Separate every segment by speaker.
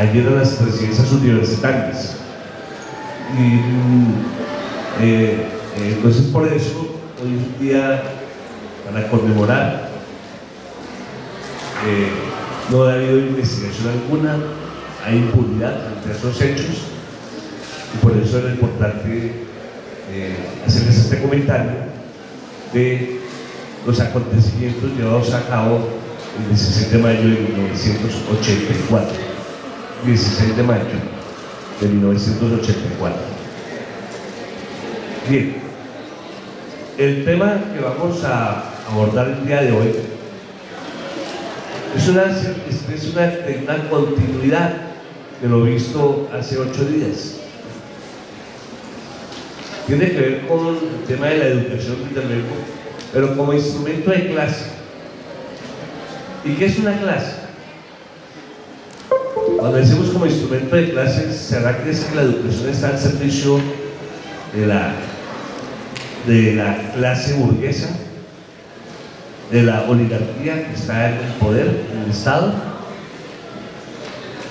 Speaker 1: ayer a las presidencias universitarias. Y entonces por eso hoy es un día para conmemorar. No ha habido investigación alguna, hay impunidad ante esos hechos, y por eso era importante hacerles este comentario de los acontecimientos llevados a cabo el 16 de mayo de 1984. 16 de mayo de 1984. Bien, el tema que vamos a abordar el día de hoy es una continuidad de lo visto hace 8 días. Tiene que ver con el tema de la educación, pero como instrumento de clase. ¿Y qué es una clase? Cuando decimos como instrumento de clase, ¿será que es que la educación está al servicio de la clase burguesa, de la oligarquía que está en el poder, en el Estado?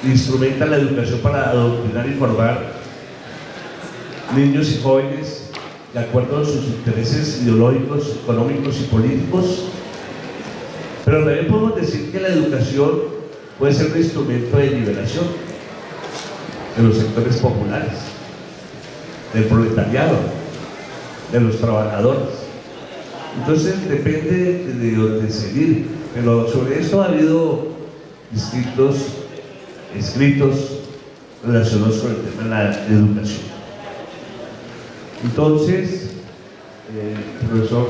Speaker 1: Instrumenta la educación para adoctrinar y formar niños y jóvenes de acuerdo a sus intereses ideológicos, económicos y políticos. Pero también podemos decir que la educación puede ser un instrumento de liberación de los sectores populares, del proletariado, de los trabajadores. Entonces depende de dónde seguir, pero sobre esto ha habido distintos escritos relacionados con el tema de la educación. Entonces, el profesor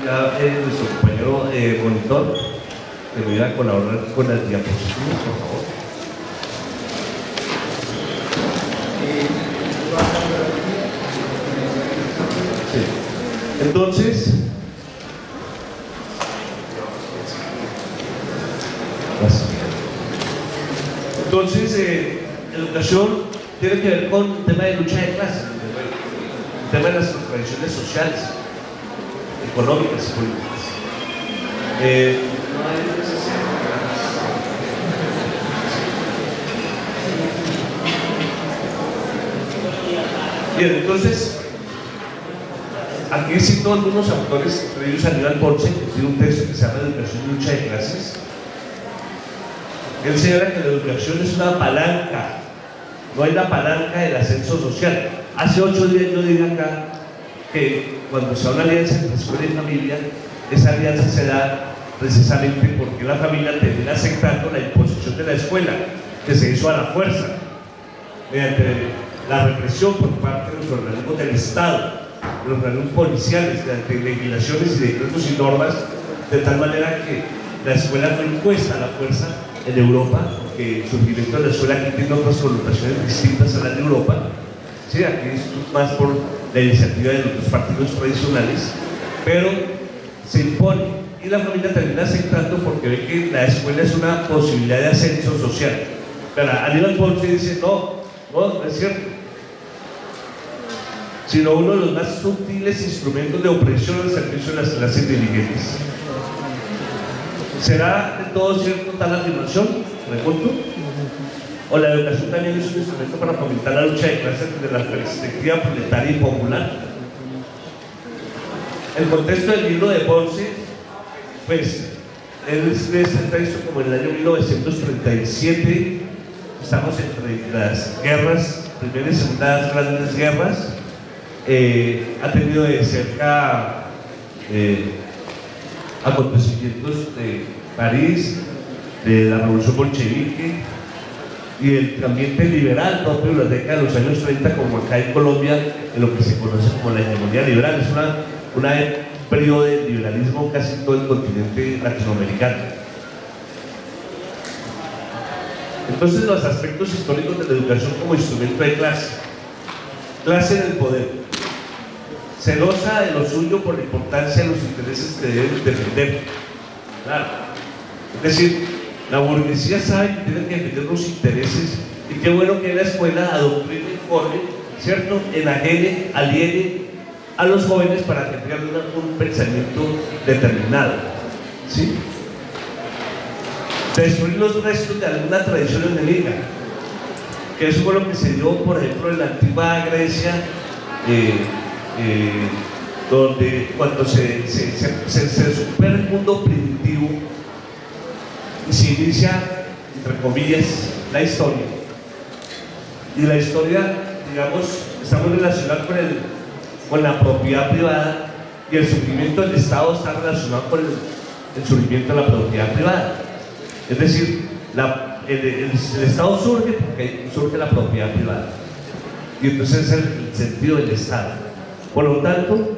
Speaker 1: ya nuestro compañero monitor, que me iba a colaborar con las diapositivas, por favor. Sí. Entonces, educación tiene que ver con el tema de lucha de clases, el tema de las contradicciones sociales, económicas y políticas. Bien, entonces, aquí cito algunos autores, entre ellos Aníbal Ponce, que tiene un texto que se llama Educación y lucha de clases. Él señala que la educación es una palanca, no hay la palanca del ascenso social. Hace 8 días yo dije acá que cuando se da una alianza entre escuela y familia, esa alianza se da precisamente porque la familia termina aceptando la imposición de la escuela, que se hizo a la fuerza, mediante la represión por parte de los organismos del Estado, de los organismos policiales, mediante legislaciones y decretos y normas, de tal manera que la escuela fue impuesta a la fuerza en Europa, porque el surgimiento de la escuela aquí tiene otras connotaciones distintas a las de Europa. Sí, aquí es más por la iniciativa de los partidos tradicionales, pero se impone y la familia termina aceptando porque ve que la escuela es una posibilidad de ascenso social. Pero Aníbal Ponce dice, no es cierto, sino uno de los más sutiles instrumentos de opresión al servicio de las clases dirigentes. ¿Será de todo cierto tal afirmación? Pregunto. ¿O la educación también es un instrumento para fomentar la lucha de clases desde la perspectiva proletaria y popular? El contexto del libro de Ponce, pues, él escribe este texto como en el año 1937, estamos entre las guerras, primera y segunda grandes guerras, ha tenido de cerca acontecimientos de París, de la revolución bolchevique y el ambiente liberal propio de la década de los años 30, como acá en Colombia, en lo que se conoce como la hegemonía liberal. Es un periodo de liberalismo casi en todo el continente latinoamericano. Entonces, los aspectos históricos de la educación como instrumento de clase en el poder, celosa de lo suyo por la importancia de los intereses que deben defender. Claro. Es decir, la burguesía sabe que tiene que defender los intereses, y qué bueno que la escuela adoctrine y forme, ¿cierto? Aliene a los jóvenes para que tengan un pensamiento determinado, ¿sí? Destruir los restos de alguna tradición enemiga. que eso fue lo que se dio, por ejemplo, en la antigua Grecia, donde cuando se supera el mundo primitivo y se inicia, entre comillas, la historia. Y la historia, digamos, está muy relacionada con la propiedad privada, y el surgimiento del Estado está relacionado con el surgimiento de la propiedad privada. Es decir, el Estado surge porque surge la propiedad privada, y entonces es el sentido del Estado. Por lo tanto,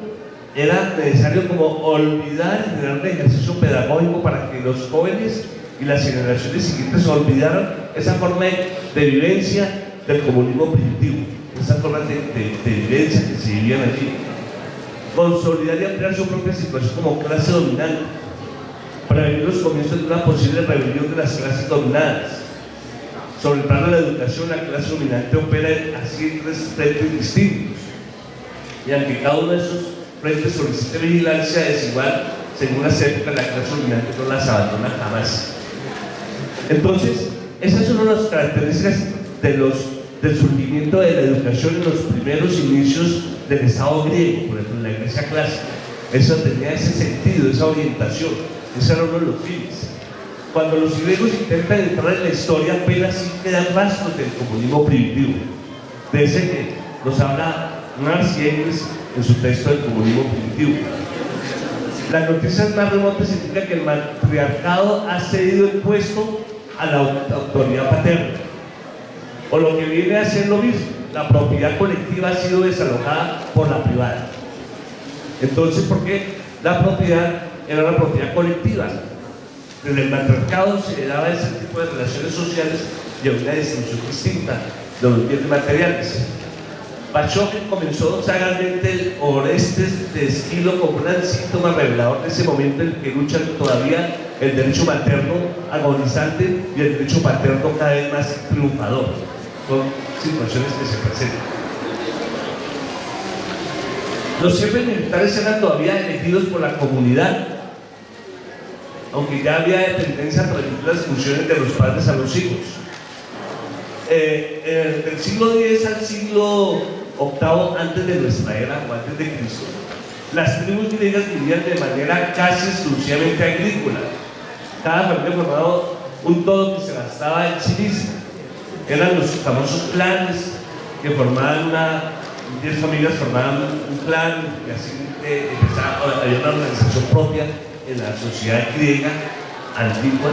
Speaker 1: era necesario como olvidar y generar un ejercicio pedagógico para que los jóvenes y las generaciones siguientes olvidaran esa forma de vivencia del comunismo primitivo, esa forma de vivencia que se vivían allí. Consolidar y ampliar su propia situación como clase dominante, prevenir los comienzos de una posible rebelión de las clases dominadas. Sobre el plano de la educación, la clase dominante opera así en tres frentes distintos, y aunque cada uno de esos frentes solicite vigilancia desigual según las épocas, la clase dominante no las abandona jamás. Entonces, esas son las características del surgimiento de la educación en los primeros inicios del Estado griego, por ejemplo, en la Grecia clásica. Eso tenía ese sentido, esa orientación, ese era uno de los fines. Cuando los griegos intentan entrar en la historia, apenas sí quedan rastros del comunismo primitivo, de ese que nos habla Marx y Engels en su texto del comunismo primitivo. Las noticias más remotas indican que el matriarcado ha cedido el puesto a la autoridad paterna, o lo que viene a ser lo mismo, la propiedad colectiva ha sido desalojada por la privada. Entonces, ¿por qué la propiedad era la propiedad colectiva? En el matriarcado se daba ese tipo de relaciones sociales y una distinción distinta de los bienes materiales. Bachofen comenzó sagazmente Orestes de Esquilo como un síntoma revelador de ese momento en el que luchan todavía el derecho materno agonizante y el derecho paterno cada vez más triunfador. Son situaciones que se presentan. Los jefes militares eran todavía elegidos por la comunidad, aunque ya había tendencia a transmitir las funciones de los padres a los hijos. Del siglo X al siglo VIII antes de nuestra era, o antes de Cristo, las tribus griegas vivían de manera casi exclusivamente agrícola. Cada familia formaba un todo que se bastaba en sí mismo. Eran los famosos clanes que formaban 10 familias formaban un clan, y así había una organización propia en la sociedad griega antigua,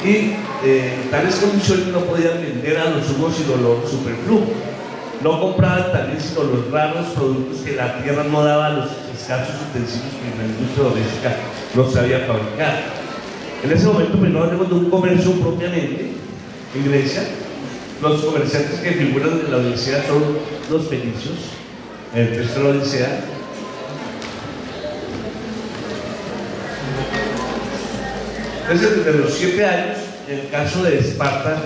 Speaker 1: y en tales condiciones no podían vender a los humos sino lo superfluo. No compraban también sino los raros productos que la tierra no daba, a los escasos utensilios que la industria doméstica no sabía fabricar. En ese momento, pues no hablemos de un comercio propiamente en Grecia. Los comerciantes que figuran en la Odisea son los fenicios, en el texto de la Odisea. Entonces, desde los 7 años, en el caso de Esparta,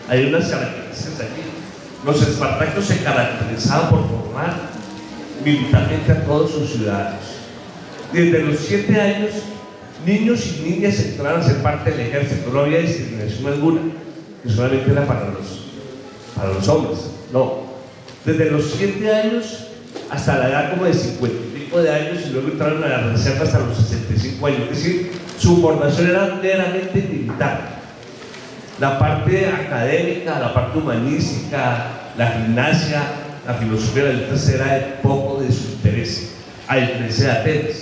Speaker 1: hay unas características aquí. Los espartacos se caracterizaban por formar militarmente a todos sus ciudadanos. Desde los 7 años, niños y niñas entraron a ser parte del ejército. No había discriminación alguna, que solamente era para los hombres. No. Desde los 7 años hasta la edad como de 50 y pico de años, y luego entraron a la reserva hasta los 65 años. Es decir, su formación era meramente militar. La parte académica, la parte humanística, la gimnasia, la filosofía, la literatura era de poco de su interés, a diferencia de Atenas,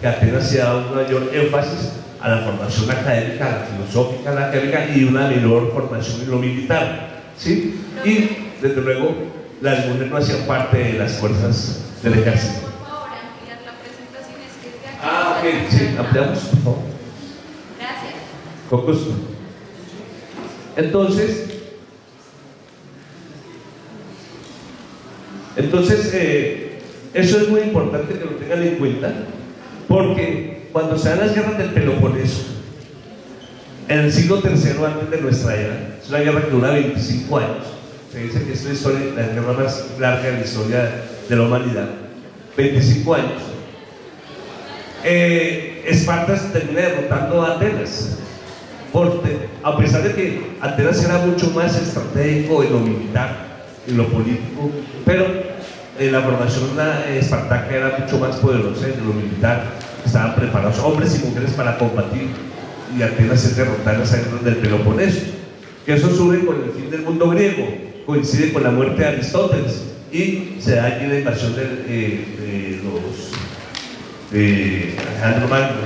Speaker 1: que Atenas se daba un mayor énfasis a la formación académica, a la filosófica, a la académica, y una menor formación en lo militar, ¿sí? Y desde luego las mujeres no hacían parte de las fuerzas del ejército.
Speaker 2: Por favor, ampliar la presentación, es que de aquí.
Speaker 1: Ok, sí, ampliamos, por favor.
Speaker 2: Gracias.
Speaker 1: Con gusto. Entonces, eso es muy importante que lo tengan en cuenta, porque cuando se dan las guerras del Peloponeso, en el siglo III antes de nuestra era, es una guerra que dura 25 años, se dice que es la historia, la guerra más larga de la historia de la humanidad, 25 años. Esparta termina derrotando a Atenas, a pesar de que Atenas era mucho más estratégico en lo militar, en lo político, pero la formación espartaca era mucho más poderosa en lo militar. Estaban preparados hombres y mujeres para combatir, y Atenas es derrotar a las guerras del Peloponeso, que eso sube con el fin del mundo griego, coincide con la muerte de Aristóteles, y se da allí la invasión de Alejandro Magno,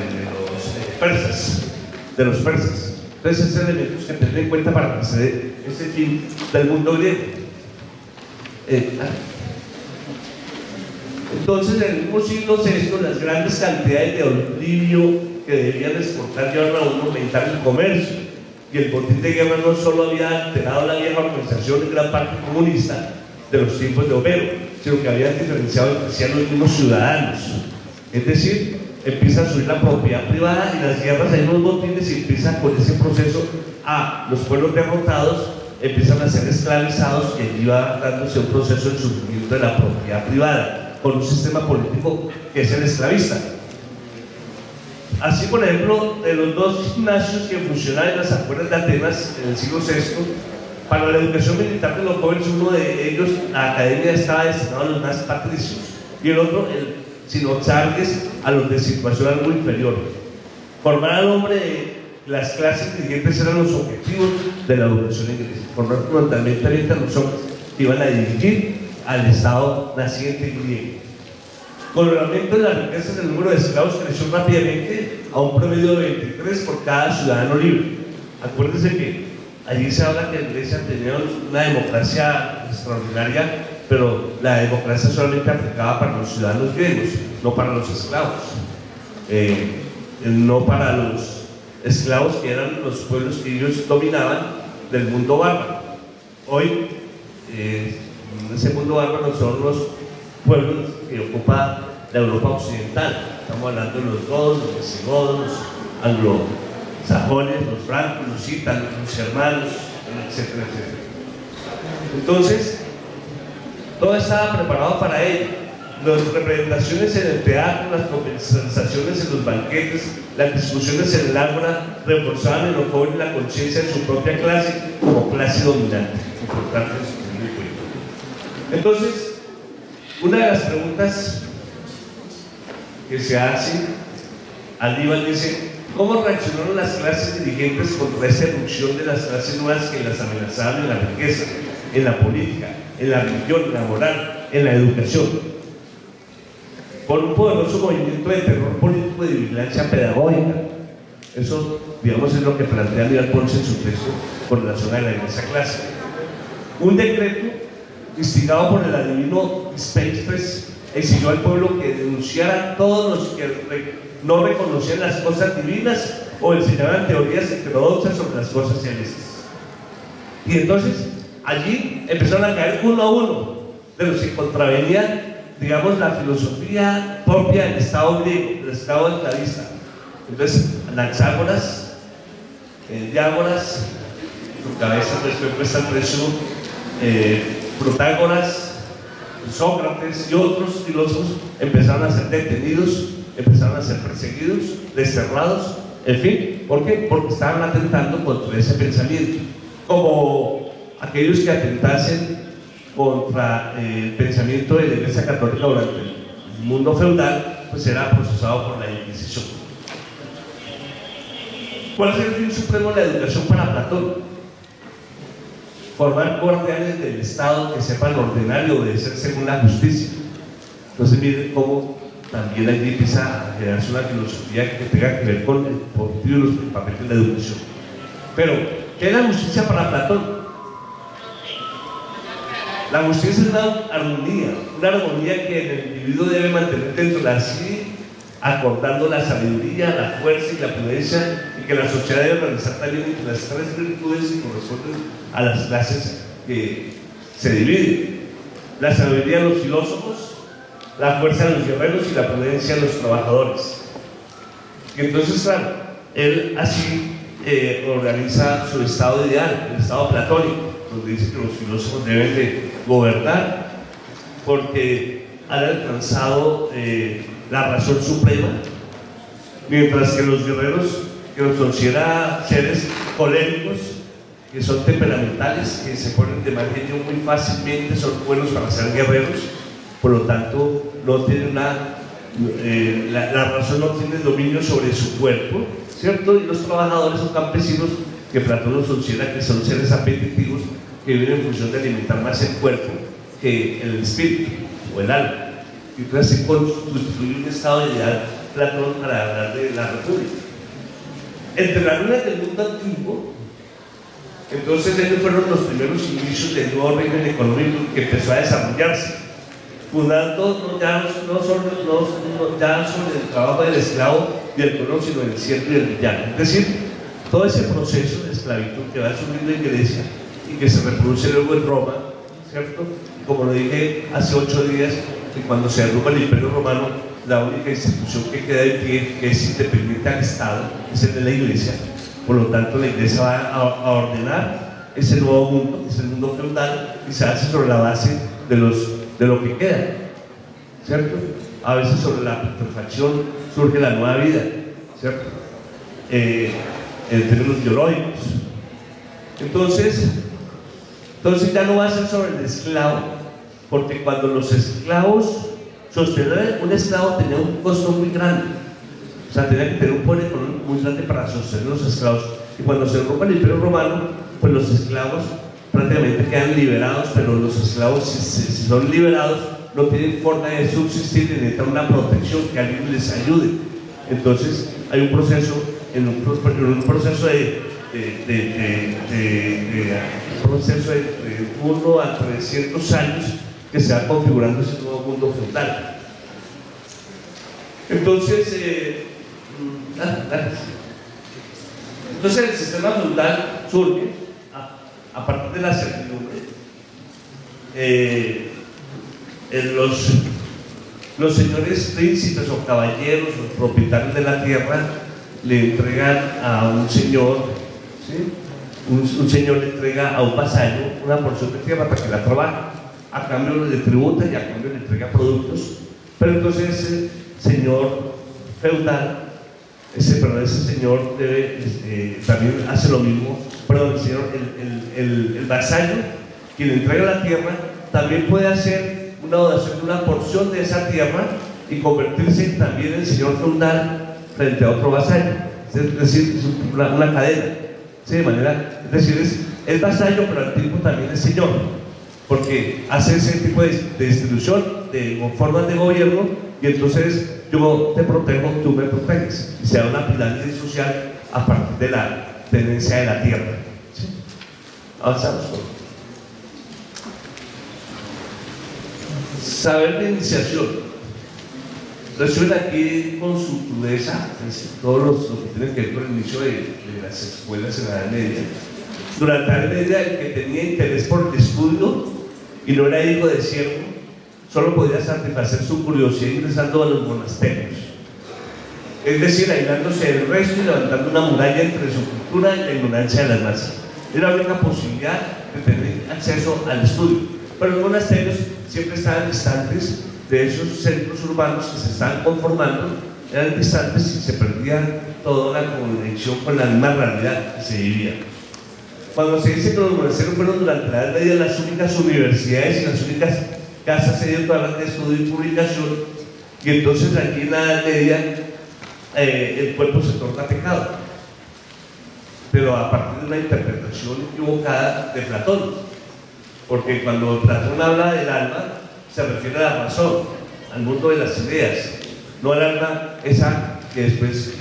Speaker 1: de los persas. Entonces, esos elementos que tener en cuenta para que se dé ese fin del mundo griego. Entonces, en el mismo siglo VI, las grandes cantidades de olivo que debían exportar llevaron a un aumentar el comercio, y el botín de guerra no solo había alterado la vieja organización en gran parte comunista de los tiempos de Homero, sino que había diferenciado entre los mismos ciudadanos. Es decir, empieza a subir la propiedad privada, y las guerras, hay unos botines, y empieza con ese proceso a los pueblos derrotados empiezan a ser esclavizados, y allí va dándose un proceso de surgimiento de la propiedad privada con un sistema político que es el esclavista. Así, por ejemplo, de los dos gimnasios que funcionaban en las afueras de Atenas en el siglo VI para la educación militar de los jóvenes, uno de ellos, la academia, estaba destinado a los más patricios, y el otro, el sinoxarques, a los de situación algo inferior. Formar al hombre de las clases dirigentes eran los objetivos de la educación inglesa. Formar fundamentalmente a los hombres que iban a dirigir al Estado naciente griego. Con el aumento de las riquezas, el número de esclavos creció rápidamente a un promedio de 23 por cada ciudadano libre. Acuérdense que allí se habla que la Iglesia tenía una democracia extraordinaria, pero la democracia solamente aplicaba para los ciudadanos griegos, no para los esclavos, no para los esclavos que eran los pueblos que ellos dominaban del mundo bárbaro. Hoy, ese mundo bárbaro son los pueblos que ocupa la Europa occidental. Estamos hablando de los godos, los visigodos, los anglosajones, los francos, los ítalos, los germanos, etcétera, etcétera. Entonces, todo estaba preparado para ello. Las representaciones en el teatro, las conversaciones en los banquetes, las discusiones en el ágora reforzaban en los jóvenes la conciencia de su propia clase como clase dominante. Importante tenerlo en cuenta. Entonces, una de las preguntas que se hace, Aníbal dice: ¿cómo reaccionaron las clases dirigentes contra esa erupción de las clases nuevas que las amenazaban en la riqueza, en la política, en la religión, en la moral, en la educación? Por un poderoso movimiento de terror político y de vigilancia pedagógica. Eso, digamos, es lo que plantea Aníbal Ponce en su texto con relación a la iglesia clásica. Un decreto instigado por el adivino Spenstres exigió al pueblo que denunciara a todos los que no reconocían las cosas divinas o enseñaban teorías heterodoxas sobre las cosas celestes. Y entonces allí empezaron a caer uno a uno de los que contravenían, digamos, la filosofía propia del Estado griego, del Estado esclavista. Entonces, Anaxágoras, Diágoras, su cabeza pues fue puesta al precio, Protágoras, Sócrates y otros filósofos empezaron a ser detenidos, empezaron a ser perseguidos, desterrados, en fin. ¿Por qué? Porque estaban atentando contra ese pensamiento, como aquellos que atentasen contra el pensamiento de la Iglesia Católica durante el mundo feudal, pues era procesado por la Inquisición. ¿Cuál es el fin supremo de la educación para Platón? Formar guardianes del Estado que sepan ordenar y obedecer según la justicia. Entonces, miren cómo también allí empieza a generarse una filosofía que tenga que ver con el objetivo y los papeles de la educación. Pero, ¿qué es la justicia para Platón? La justicia es una armonía que el individuo debe mantener dentro de la sí, acordando la sabiduría, la fuerza y la prudencia, y que la sociedad debe realizar también entre las tres virtudes que corresponden a las clases que se dividen: la sabiduría de los filósofos, la fuerza de los guerreros y la prudencia de los trabajadores. Y entonces, claro, él así organiza su estado ideal, el estado platónico, donde dice que los filósofos deben de gobernar porque han alcanzado la razón suprema, mientras que los guerreros que los considera seres coléricos, que son temperamentales, que se ponen de mal genio muy fácilmente, son buenos para ser guerreros, por lo tanto no tienen la razón no tiene dominio sobre su cuerpo, ¿cierto? Y los trabajadores o campesinos, que Platón los considera que son seres apetitivos, que viven en función de alimentar más el cuerpo que el espíritu o el alma. Y entonces se constituye un estado ideal Platón para hablar de la república. Entre las ruinas del mundo antiguo, entonces ellos fueron los primeros inicios del nuevo régimen económico que empezó a desarrollarse, fundando ya sobre el trabajo del esclavo y el colono, sino del siervo y del villano. Es decir, todo ese proceso de esclavitud que va surgiendo en Grecia y que se reproduce luego en Roma, ¿cierto? Como lo dije hace 8 días, que cuando se derrumba el Imperio Romano, la única institución que queda en pie, que es independiente al Estado, es el de la Iglesia. Por lo tanto, la Iglesia va a ordenar ese nuevo mundo, que es el mundo feudal, y se hace sobre la base de lo que queda, ¿cierto? A veces sobre la putrefacción surge la nueva vida, ¿cierto? En términos biológicos. Entonces ya no va a ser sobre el esclavo, porque cuando los esclavos, sostener un esclavo tenía un costo muy grande, o sea, tenía que tener un poder económico muy grande para sostener los esclavos. Y cuando se rompe el Imperio Romano, pues los esclavos prácticamente quedan liberados, pero los esclavos, si son liberados, no tienen forma de subsistir y necesitan una protección, que alguien les ayude. Entonces hay un proceso, en un proceso de 1 a 300 años, que se va configurando ese nuevo mundo feudal. Entonces, el sistema feudal surge a partir de la servidumbre. Los señores príncipes o caballeros o propietarios de la tierra le entregan a un señor, ¿sí? Un señor le entrega a un vasallo una porción de tierra para que la trabaje, a cambio le tributa y a cambio le entrega productos. Pero entonces ese señor feudal, ese señor debe, también hace lo mismo. Perdón, el vasallo, quien le entrega la tierra, también puede hacer una donación de una porción de esa tierra y convertirse también en señor feudal frente a otro vasallo. Es decir, es una cadena, ¿sí? Es decir, es vasallo, pero al tiempo también es señor, porque hace ese tipo de distribución de formas de gobierno, y entonces yo te protejo, tú me proteges, y se da una pirámide social a partir de la tenencia de la tierra, ¿sí? Avanzamos. Saber de iniciación. Resuena aquí con su crudeza todo lo que tiene que ver con el inicio de las escuelas en la Edad Media. Durante la Edad Media, el que tenía interés por el estudio y no era hijo de siervo, solo podía satisfacer su curiosidad ingresando a los monasterios, es decir, aislándose del resto y levantando una muralla entre su cultura y la ignorancia de las masas. Era la única posibilidad de tener acceso al estudio, pero los monasterios siempre estaban distantes de esos centros urbanos que se estaban conformando, eran distantes y se perdía toda la conexión con la misma realidad que se vivía. Cuando se dice que los monasterios fueron durante la Edad Media las únicas universidades y las únicas casas editoriales de estudio y publicación, y entonces aquí en la Edad Media el cuerpo se torna pecado, pero a partir de una interpretación equivocada de Platón, porque cuando Platón habla del alma se refiere a la razón, al mundo de las ideas, no al alma esa que después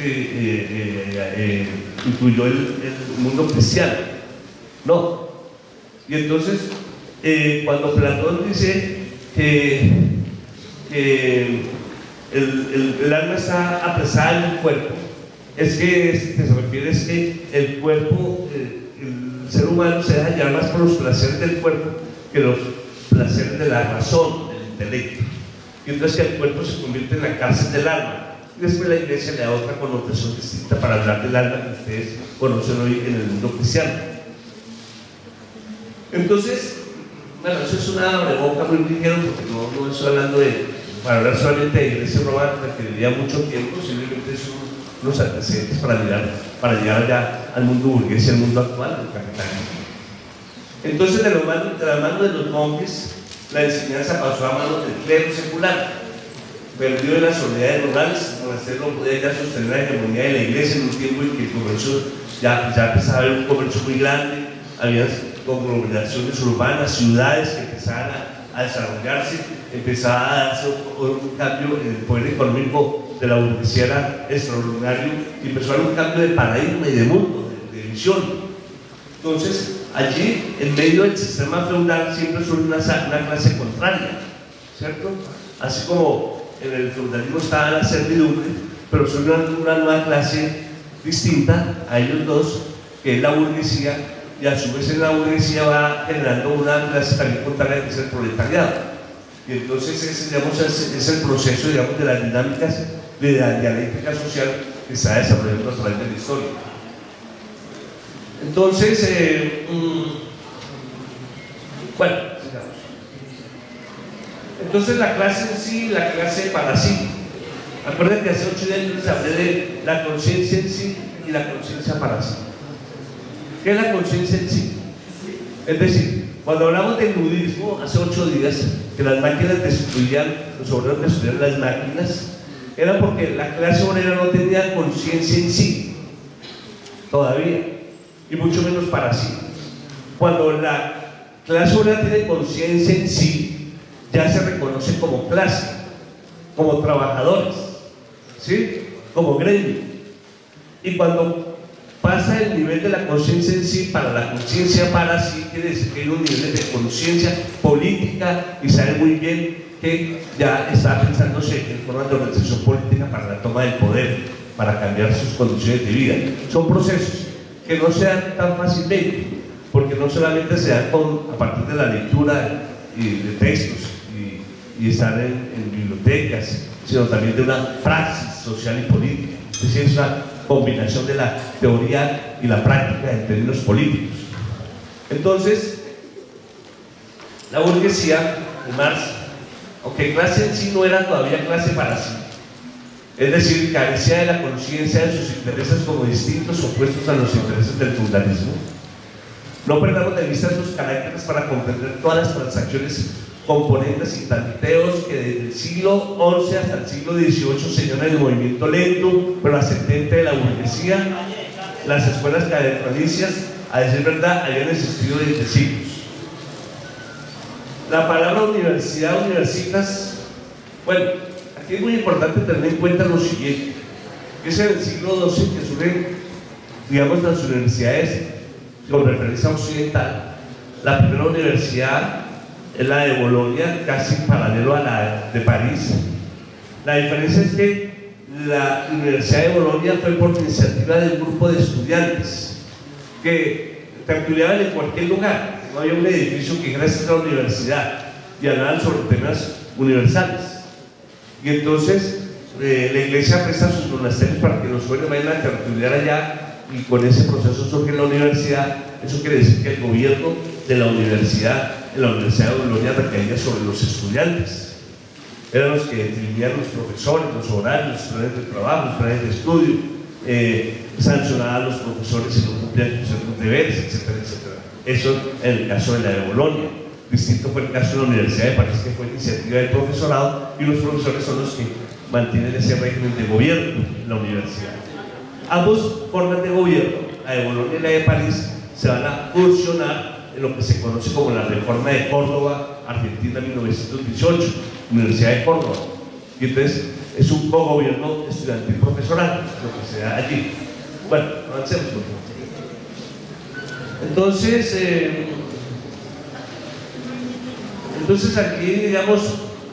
Speaker 1: incluyó el mundo cristiano, no. Y entonces cuando Platón dice que el alma está apresada en el cuerpo, es que se refiere es que el cuerpo, el ser humano se deja llevar más por los placeres del cuerpo que los placeres de la razón, del intelecto. Y entonces que el cuerpo se convierte en la cárcel del alma. Y después la Iglesia le da otra connotación distinta para hablar del alma que ustedes conocen hoy en el mundo cristiano. Entonces, bueno, eso es una boca muy ligera, porque no estoy hablando para hablar solamente de Iglesia romana, que requeriría mucho tiempo, simplemente es unos antecedentes para llegar allá al mundo burgués y al mundo actual del capitalismo. Entonces, de la mano de los monjes, la enseñanza pasó a manos del clero secular. Perdió en las soledades rurales, el monasterio no podía ya sostener la hegemonía de la iglesia en un tiempo en que el comercio ya empezaba a haber un comercio muy grande, había conglomeraciones urbanas, ciudades que empezaban a desarrollarse, empezaba a darse un cambio en el poder económico de la burguesía era extraordinario y empezó a haber un cambio de paradigma y de mundo, de visión. Entonces, allí, en medio del sistema feudal, siempre surge una clase contraria, ¿cierto? Así como en el feudalismo estaba la servidumbre, pero surge una nueva clase distinta a ellos dos, que es la burguesía, y a su vez en la burguesía va generando una clase también contraria, que es el proletariado. Y entonces ese, digamos, es el proceso, digamos, de las dinámicas de la dialéctica social que se está desarrollando a través de la historia. Entonces, bueno, sigamos. Entonces la clase en sí, la clase para sí. Acuérdense que hace 8 días les hablé de la conciencia en sí y la conciencia para sí. ¿Qué es la conciencia en sí? Es decir, cuando hablamos del budismo, hace 8 días, que las máquinas destruían, los obreros destruían las máquinas, era porque la clase obrera no tenía conciencia en sí, todavía, y mucho menos para sí. Cuando la clase obrera tiene conciencia en sí, ya se reconoce como clase, como trabajadores, ¿sí? Como gremio. Y cuando pasa el nivel de la conciencia en sí, para la conciencia para sí, quiere decir que hay un nivel de conciencia política y sabe muy bien que ya está pensándose en formas de organización política para la toma del poder, para cambiar sus condiciones de vida. Son procesos que no se dan tan fácilmente, porque no solamente se dan a partir de la lectura y de textos y estar en bibliotecas, sino también de una praxis social y política. Es decir, es una combinación de la teoría y la práctica en términos políticos. Entonces, la burguesía de Marx, aunque clase en sí no era todavía clase para sí, es decir, carecía de la conciencia de sus intereses como distintos opuestos a los intereses del feudalismo. No perdamos de vista sus caracteres para comprender todas las transacciones, componentes y tanteos que desde el siglo XI hasta el siglo XVIII se llaman el movimiento lento pero ascendente de la burguesía. Las escuelas catedralicias, a decir verdad, habían existido desde siglos. La palabra universidad, universitas, bueno, aquí es muy importante tener en cuenta lo siguiente, que es en el siglo XII que surgen, digamos, las universidades con referencia occidental. La primera universidad es la de Bolonia, casi paralelo a la de París. La diferencia es que la Universidad de Bolonia fue por iniciativa del grupo de estudiantes que tertuliaban en cualquier lugar. No había un edificio que dijera esta es la universidad, y hablaban sobre temas universales. Y entonces la iglesia presta sus monasterios para que los jóvenes vayan a tertuliar allá, y con ese proceso surge la universidad. Eso quiere decir que el gobierno de la universidad de Bolonia recaía sobre los estudiantes. Eran los que definían los profesores, los horarios, los planes de trabajo, los planes de estudio, sancionaban a los profesores si no cumplían con ciertos deberes, etcétera, etcétera. Eso en el caso de la de Bolonia. Distinto fue el caso de la Universidad de París, que fue iniciativa del profesorado, y los profesores son los que mantienen ese régimen de gobierno en la universidad. Ambas formas de gobierno, la de Bolonia y la de París, se van a fusionar en lo que se conoce como la Reforma de Córdoba, Argentina, 1918, Universidad de Córdoba. Y entonces es un cogobierno estudiantil profesoral, lo que se da allí. Bueno, avancemos por favor. Entonces aquí, digamos,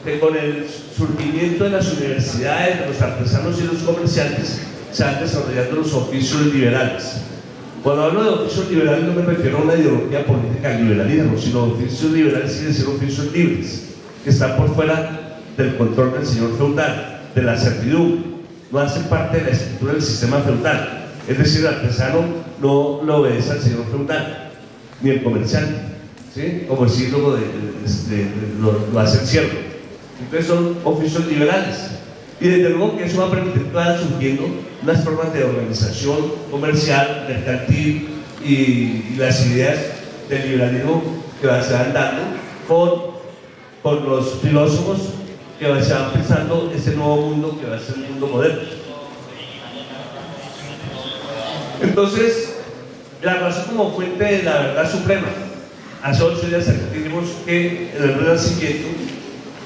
Speaker 1: que con el surgimiento de las universidades, de los artesanos y los comerciantes, se van desarrollando los oficios liberales. Cuando hablo de oficios liberales no me refiero a una ideología política del liberalismo, sino oficios liberales quiere decir oficios libres, que están por fuera del control del señor feudal, de la servidumbre, no hacen parte de la estructura del sistema feudal. Es decir, el artesano no lo obedece al señor feudal, ni el comerciante, ¿sí? Como el siglo lo hace el siervo. Entonces son oficios liberales. Y desde luego que eso va a permitir que vayan surgiendo unas formas de organización comercial, mercantil y las ideas del liberalismo que se van dando con los filósofos que se van pensando ese nuevo mundo que va a ser el mundo moderno. Entonces, la razón como fuente de la verdad suprema. Hace 8 días tenemos que en el Renacimiento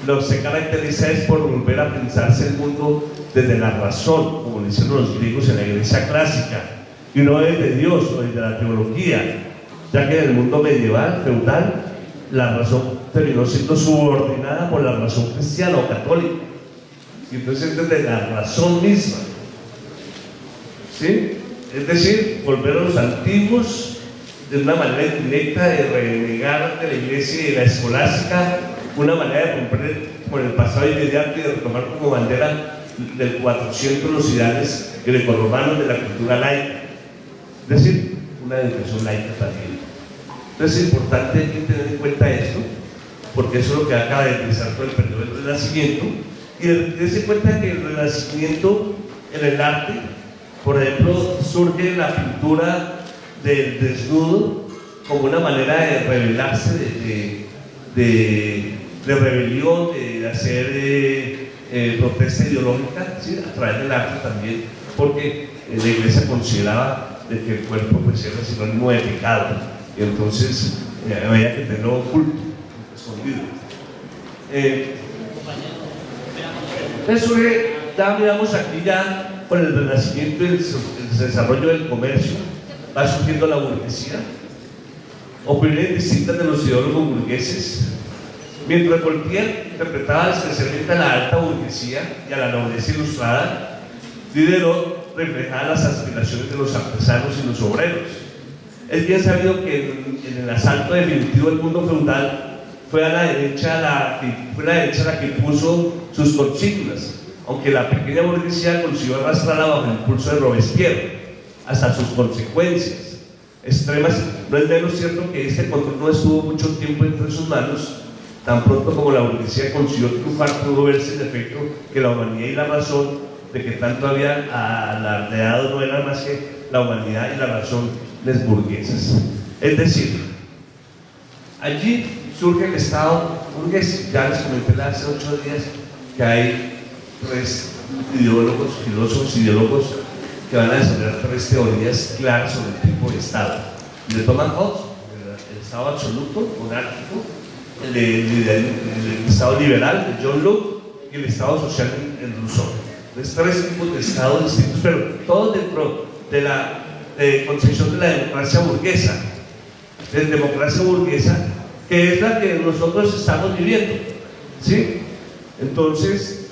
Speaker 1: lo que se caracteriza es por volver a pensarse el mundo desde la razón, como lo hicieron los griegos en la iglesia clásica, y no desde Dios o desde la teología, ya que en el mundo medieval, feudal, la razón terminó siendo subordinada por la razón cristiana o católica, y entonces desde la razón misma, ¿sí? Es decir, volver a los antiguos de una manera indirecta de renegar de la iglesia y de la escolástica, una manera de romper con el pasado inmediato y de retomar como bandera del 400 los ideales grecorromanos de la cultura laica, es decir, una educación laica también. Entonces es importante tener en cuenta esto, porque eso es lo que acaba de empezar todo el periodo del Renacimiento, y darse cuenta que el Renacimiento en el arte, por ejemplo, surge la pintura del desnudo como una manera de rebelarse, de rebelión, de hacer protesta ideológica, ¿sí? A través del arte también, porque la iglesia consideraba de que el cuerpo pues, era sinónimo de pecado, y entonces había que tenerlo oculto, escondido. Entonces, ya miramos aquí ya con el Renacimiento y el desarrollo del comercio, va surgiendo la burguesía, opiniones distintas de los ideólogos burgueses. Mientras Voltaire interpretaba especialmente a la alta burguesía y a la nobleza ilustrada, Diderot reflejaba las aspiraciones de los artesanos y los obreros. Es bien sabido que en el asalto definitivo del mundo feudal fue la derecha la que impuso sus consignas, aunque la pequeña burguesía consiguió arrastrarla bajo el impulso de Robespierre hasta sus consecuencias extremas. No es menos cierto que este control no estuvo mucho tiempo entre sus manos. Tan pronto como la burguesía consiguió triunfar, pudo verse el efecto que la humanidad y la razón, de que tanto habían alardeado, no eran más que la humanidad y la razón les burguesas. Es decir, allí surge el Estado burgués. Ya les comenté hace 8 días que hay 3 ideólogos, filósofos ideólogos que van a desarrollar 3 teorías claras sobre el tipo de Estado. De Thomas Hobbes, el Estado absoluto, monárquico, el Estado liberal de John Locke y el Estado social en Rousseau. Entonces, 3 tipos de Estados distintos, pero todos dentro de la concepción de la democracia burguesa, que es la que nosotros estamos viviendo, ¿sí? Entonces,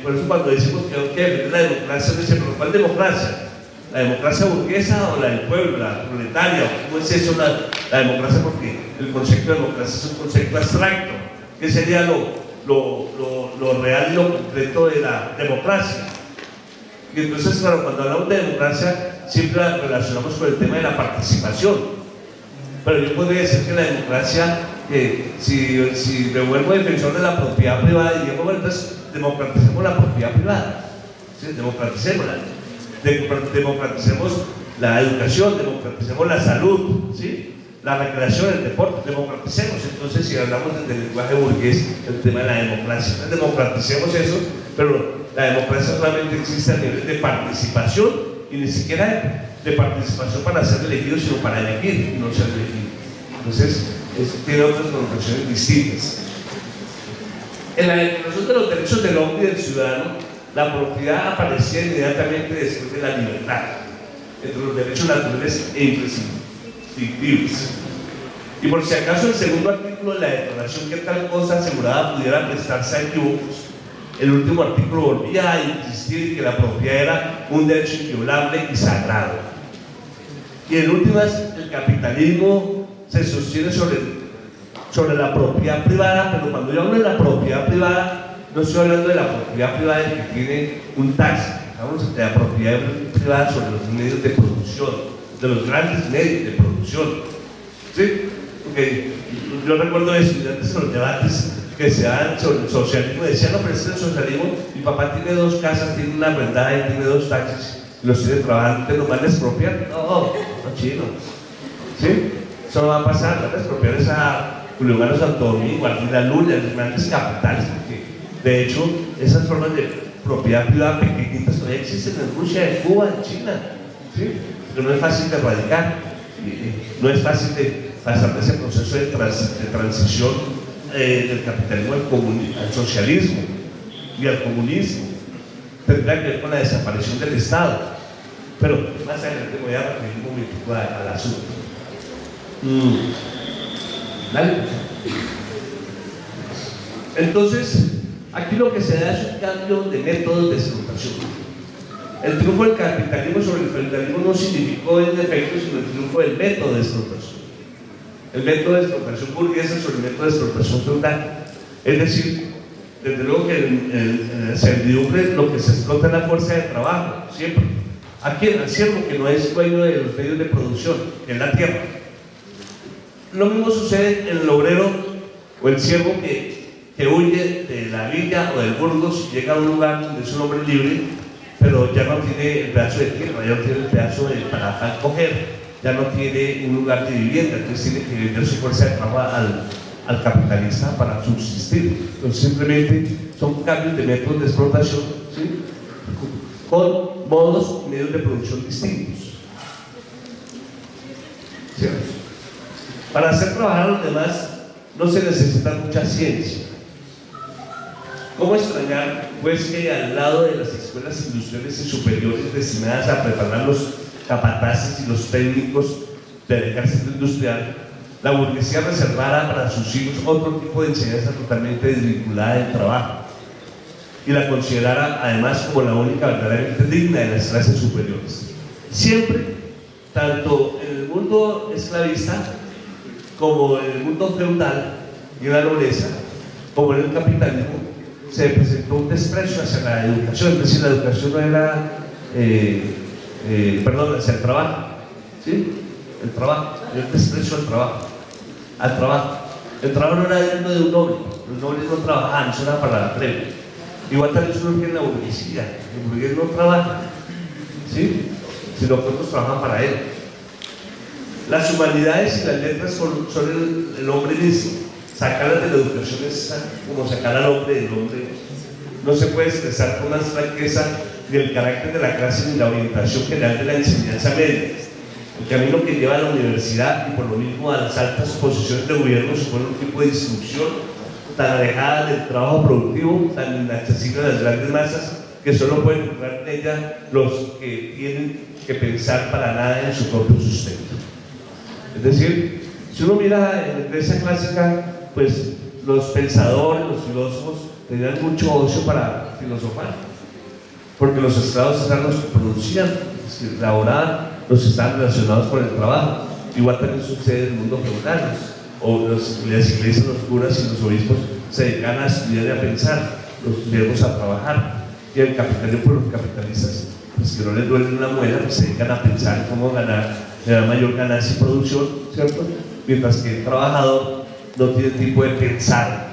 Speaker 1: por eso cuando decimos que hay que defender la democracia, decimos, ¿pero cuál democracia? ¿La democracia burguesa o la del pueblo, la proletaria? ¿Cómo es eso la democracia? Porque el concepto de democracia es un concepto abstracto. ¿Qué sería lo real y lo concreto de la democracia? Y entonces, claro, cuando hablamos de democracia, siempre la relacionamos con el tema de la participación. Pero yo podría decir que la democracia, si me vuelvo defensor de la propiedad privada, y digo, bueno, entonces democraticemos la propiedad privada, ¿sí? Democraticémosla. Democraticemos la educación, democraticemos la salud, ¿sí? La recreación, el deporte, democraticemos. Entonces, si hablamos desde el lenguaje burgués, el tema de la democracia, entonces democraticemos eso, pero la democracia solamente existe a nivel de participación y ni siquiera de participación para ser elegido, sino para elegir y no ser elegido. Entonces, tiene otras connotaciones distintas. En la Declaración de los Derechos del Hombre y del Ciudadano, la propiedad aparecía inmediatamente después de la libertad, entre los derechos naturales e imprescindibles. Y por si acaso el segundo artículo de la declaración, que tal cosa asegurada pudiera prestarse a equívocos, el último artículo volvía a insistir que la propiedad era un derecho inviolable y sagrado. Y en últimas, el capitalismo se sostiene sobre la propiedad privada, pero cuando yo hablo de la propiedad privada, no estoy hablando de la propiedad privada del que tiene un taxi, hablamos de la propiedad privada sobre los medios de producción, de los grandes medios de producción, ¿sí? Porque yo recuerdo de estudiantes en los debates que se dan sobre el socialismo, decían, no, pero este es el socialismo, mi papá tiene 2 casas, tiene una arrendada y tiene 2 taxis, y los tiene trabajando, ¿te los van a expropiar? No, chino. ¿Sí? Eso no va a pasar, van a expropiar esa Julio Galo Santo Domingo, Argentina Luna, los grandes capitales, porque de hecho esas formas de propiedad privada pequeñitas todavía existen en Rusia, en Cuba, en China, ¿sí? Pero no es fácil de erradicar, no es fácil de pasar de ese proceso de transición del capitalismo al socialismo y al comunismo. Tendrá que ver con la desaparición del Estado, pero más adelante voy a referir un momento al asunto. ¿Vale? Entonces, aquí lo que se da es un cambio de métodos de explotación. El triunfo del capitalismo sobre el feudalismo no significó en efecto sino el triunfo del método de explotación. El método de explotación burguesa sobre el método de explotación feudal. Es decir, desde luego que en la servidumbre lo que se explota es la fuerza de trabajo, siempre. Aquí el siervo que no es dueño de los medios de producción, que es la tierra. Lo mismo sucede en el obrero o el siervo que huye de la villa o del Burgos y llega a un lugar donde es un hombre libre, pero ya no tiene el pedazo de tierra, ya no tiene el pedazo para coger, ya no tiene un lugar de vivienda, entonces tiene que vender su fuerza de trabajo al capitalista para subsistir. Entonces simplemente son cambios de métodos de explotación, ¿sí? Con modos y medios de producción distintos. ¿Cierto? Para hacer trabajar a los demás no se necesita mucha ciencia. ¿Cómo extrañar, pues, que al lado de las escuelas industriales y superiores destinadas a preparar los capataces y los técnicos del ejército industrial, la burguesía reservara para sus hijos otro tipo de enseñanza totalmente desvinculada del trabajo y la considerara además como la única verdaderamente digna de las clases superiores? Siempre, tanto en el mundo esclavista como en el mundo feudal y en la nobleza, como en el capitalismo, se presentó un desprecio hacia la educación, es decir, la educación no era, hacia el trabajo, ¿sí? El trabajo, el desprecio al trabajo. El trabajo no era digno de un noble, los nobles no trabajaban, eso era para la premio. Igual también surge en la burguesía, el burgués no trabaja, ¿sí? Sino que otros trabajan para él. Las humanidades y las letras son el hombre mismo. Sacarlas de la educación es como sacar al hombre del hombre. No se puede expresar con más franqueza ni el carácter de la clase ni la orientación general de la enseñanza media. El camino que lleva a la universidad y por lo mismo a las altas posiciones de gobierno supone un tipo de instrucción tan alejada del trabajo productivo, tan inaccesible a las grandes masas, que solo pueden encontrar en ella los que tienen que pensar para nada en su propio sustento. Es decir, si uno mira en la Grecia clásica, pues los pensadores, los filósofos tenían mucho ocio para filosofar, porque los esclavos eran los que producían, elaboraban, los que estaban relacionados con el trabajo. Igual también sucede en el mundo feudal, las iglesias, los curas y los obispos se dedican a estudiar y a pensar, los siervos a trabajar, y el capitalismo, por los capitalistas, pues que no les duele una muela, pues se dedican a pensar cómo ganar mayor ganancia y producción, ¿cierto? Mientras que el trabajador no tiene tiempo de pensar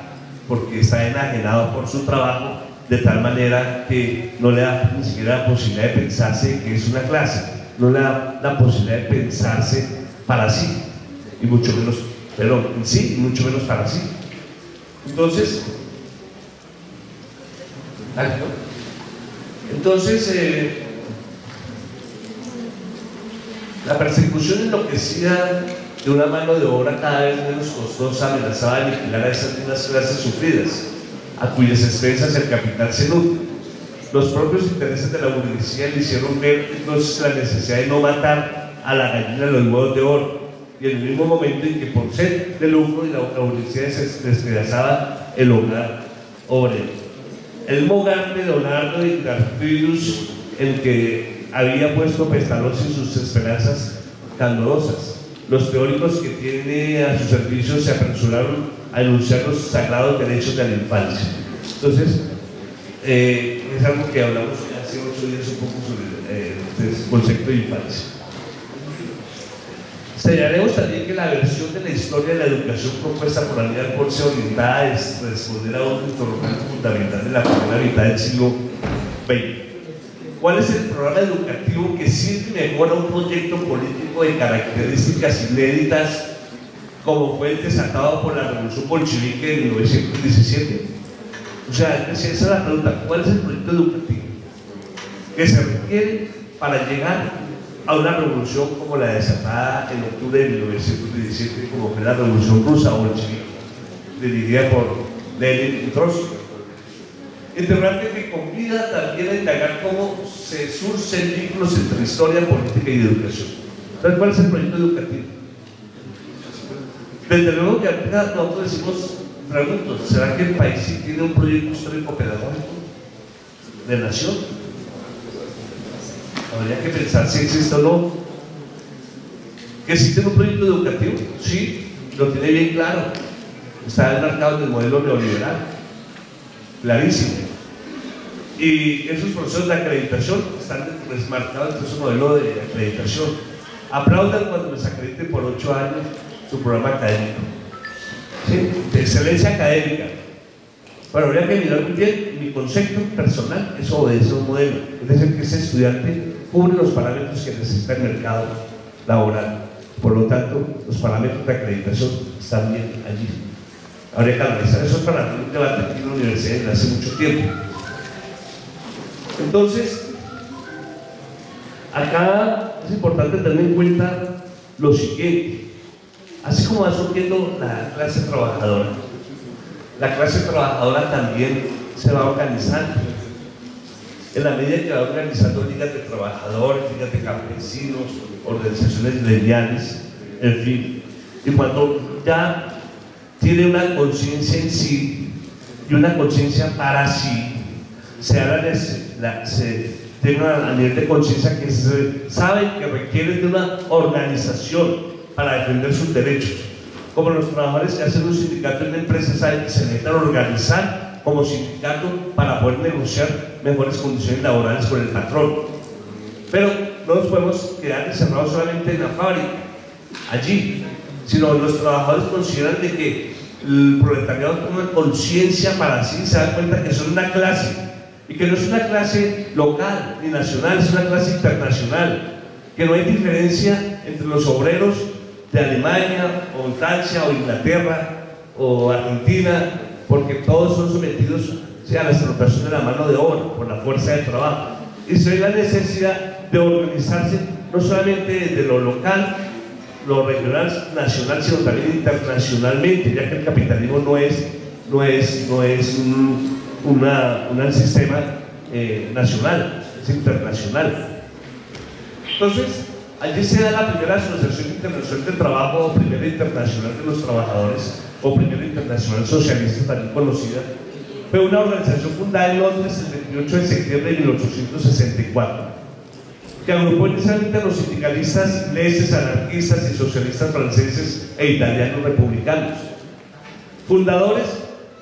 Speaker 1: porque está enajenado por su trabajo, de tal manera que no le da ni siquiera la posibilidad de pensarse que es una clase, no le da la posibilidad de pensarse para sí, y mucho menos, pero en sí, y mucho menos para sí. Entonces, la persecución enloquecida de una mano de obra cada vez menos costosa amenazaba de aniquilar a esas mismas clases sufridas, a cuyas expensas el capital se nutre. Los propios intereses de la burguesía le hicieron ver entonces la necesidad de no matar a la gallina de los huevos de oro, y en el mismo momento en que por sed de lucro y la burguesía despedazaba el hogar obrero. El mismo hogar de Leonardo y Garfidus, en que había puesto Pestalozzi sus esperanzas candorosas. Los teóricos que tiene a su servicio se apresuraron a enunciar los sagrados derechos de la infancia. Entonces, es algo que hablamos hace 8 días un poco sobre el concepto de infancia. Señalemos también que la versión de la historia de la educación propuesta por Aníbal Ponce orientada es responder a un interrogante fundamental de la primera mitad del siglo XX. ¿Cuál es el programa educativo que sirve mejor a un proyecto político de características inéditas como fue el desatado por la Revolución Bolchevique de 1917? O sea, esa es la pregunta: ¿cuál es el proyecto educativo que se requiere para llegar a una revolución como la desatada en octubre de 1917, como fue la Revolución Rusa bolchevique, dirigida por Lenin y Trotsky? Interrogante que convida también a indagar cómo se surcen vínculos entre historia, política y educación. Entonces, ¿cuál es el proyecto educativo? Desde luego que acá nosotros decimos, pregunto, ¿será que el país sí tiene un proyecto histórico-pedagógico de nación? Habría que pensar si existe o no. ¿Que sí tiene un proyecto educativo? Sí, lo tiene bien claro. Está enmarcado en el modelo neoliberal, clarísimo. Y esos procesos de acreditación están desmarcados en ese modelo de acreditación. Aplaudan cuando les acrediten por 8 años su programa académico, ¿sí? De excelencia académica. Bueno, habría que mirar muy bien. Mi concepto personal es obedecer un modelo, es decir, que ese estudiante cubre los parámetros que necesita el mercado laboral. Por lo tanto, los parámetros de acreditación están bien allí. Habría que analizar eso para un debate aquí en la universidad desde hace mucho tiempo. Entonces, acá es importante tener en cuenta lo siguiente: así como va surgiendo la clase trabajadora, la clase trabajadora también se va organizando. En la medida que va organizando ligas de trabajadores, ligas de campesinos, organizaciones gremiales, en fin, y cuando ya tiene una conciencia en sí y una conciencia para sí, se tiene a nivel de conciencia que se sabe que requieren de una organización para defender sus derechos. Como los trabajadores que hacen un sindicato en una empresa saben que se necesitan organizar como sindicato para poder negociar mejores condiciones laborales con el patrón. Pero no nos podemos quedar encerrados solamente en la fábrica, allí, sino los trabajadores consideran de que el proletariado toma conciencia para sí, se dan cuenta que son una clase, y que no es una clase local ni nacional, es una clase internacional, que no hay diferencia entre los obreros de Alemania o Francia o Inglaterra o Argentina, porque todos son sometidos a la explotación de la mano de obra por la fuerza de trabajo. Y se ve la necesidad de organizarse no solamente desde lo local, lo regional, nacional, sino también internacionalmente, ya que el capitalismo no es un sistema nacional, es internacional. Entonces, allí se da la primera Asociación Internacional del Trabajo, o Primera Internacional de los Trabajadores, o Primera Internacional Socialista, también conocida. Fue una organización fundada en Londres el 28 de septiembre de 1864, que agrupó inicialmente a los sindicalistas ingleses, anarquistas y socialistas franceses e italianos republicanos. Fundadores: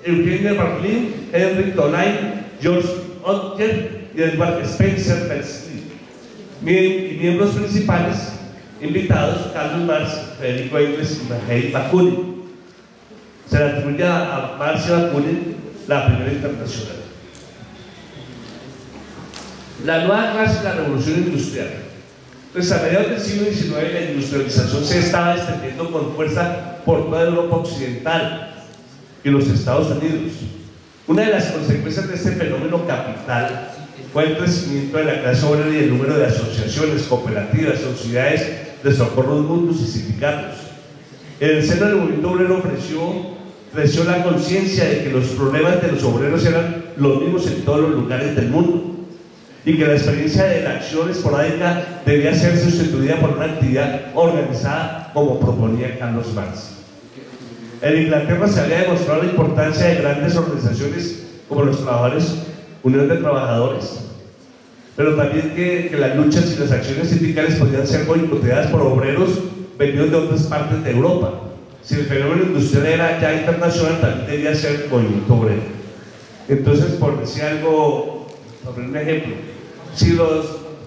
Speaker 1: Eugene Berlin, Henry Tolain, George Otker y Edward Spencer Persley. Y miembros principales invitados: Carlos Marx, Federico Engels y Mikhail Bakunin. Se le atribuye a Marx y Bakunin la Primera Internacional. La nueva clase de la revolución industrial. Pues a mediados del siglo XIX la industrialización se estaba extendiendo con fuerza por toda Europa occidental y los Estados Unidos. Una de las consecuencias de este fenómeno capital fue el crecimiento de la clase obrera y el número de asociaciones, cooperativas, sociedades de socorros mutuos y sindicatos. En el seno del movimiento obrero creció la conciencia de que los problemas de los obreros eran los mismos en todos los lugares del mundo y que la experiencia de la acción esporádica debía ser sustituida por una actividad organizada como proponía Carlos Marx. En Inglaterra se había demostrado la importancia de grandes organizaciones como los trabajadores, Unión de Trabajadores, pero también que las luchas y las acciones sindicales podían ser boicoteadas por obreros venidos de otras partes de Europa. Si el fenómeno industrial era ya internacional, también debía ser movimiento obrero. Entonces, por decir algo, sobre un ejemplo, si los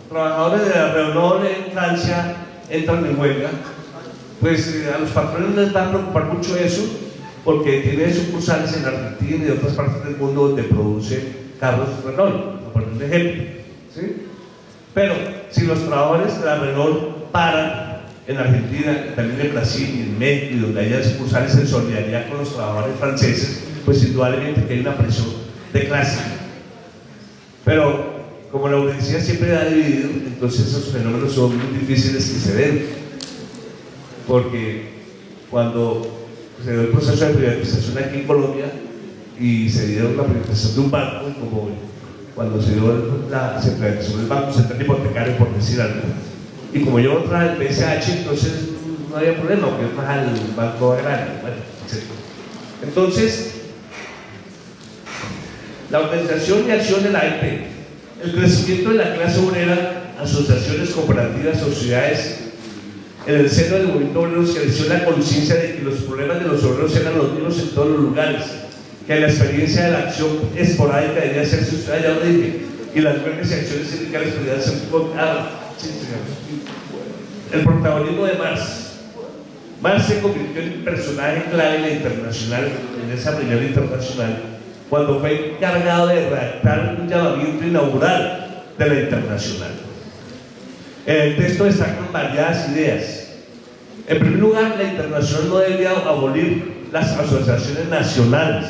Speaker 1: trabajadores de la Renault en Francia entran en huelga, pues a los patrones les va a preocupar mucho eso, porque tiene sucursales en Argentina y en otras partes del mundo donde produce carros Renault, por poner un ejemplo, ¿sí? Pero si los trabajadores de la Renault paran en Argentina, también en Brasil y en México, y donde haya sucursales en solidaridad con los trabajadores franceses, pues indudablemente que hay una presión de clase. Pero como la burguesía siempre ha dividido, entonces esos fenómenos son muy difíciles que se den, porque cuando se dio el proceso de privatización aquí en Colombia y se dio la privatización de un banco, como cuando se dio la privatización del Banco Central Hipotecario, por decir algo, y como yo traje el PSH, entonces no había problema, porque es más al Banco Agrario, bueno, etc. Entonces, la organización y acción de la AIP, el crecimiento de la clase obrera, asociaciones, cooperativas, sociedades, en el seno del movimiento obrero se creció la conciencia de que los problemas de los obreros eran los mismos en todos los lugares, que la experiencia de la acción esporádica debía ser sustituida, ya lo dije, y las huelgas y acciones sindicales podían ser el protagonismo de Marx. Marx se convirtió en personaje clave en la internacional, en esa primera internacional, cuando fue encargado de redactar un llamamiento inaugural de la internacional. En el texto destacan variadas ideas. En primer lugar, la internacional no debería abolir las asociaciones nacionales,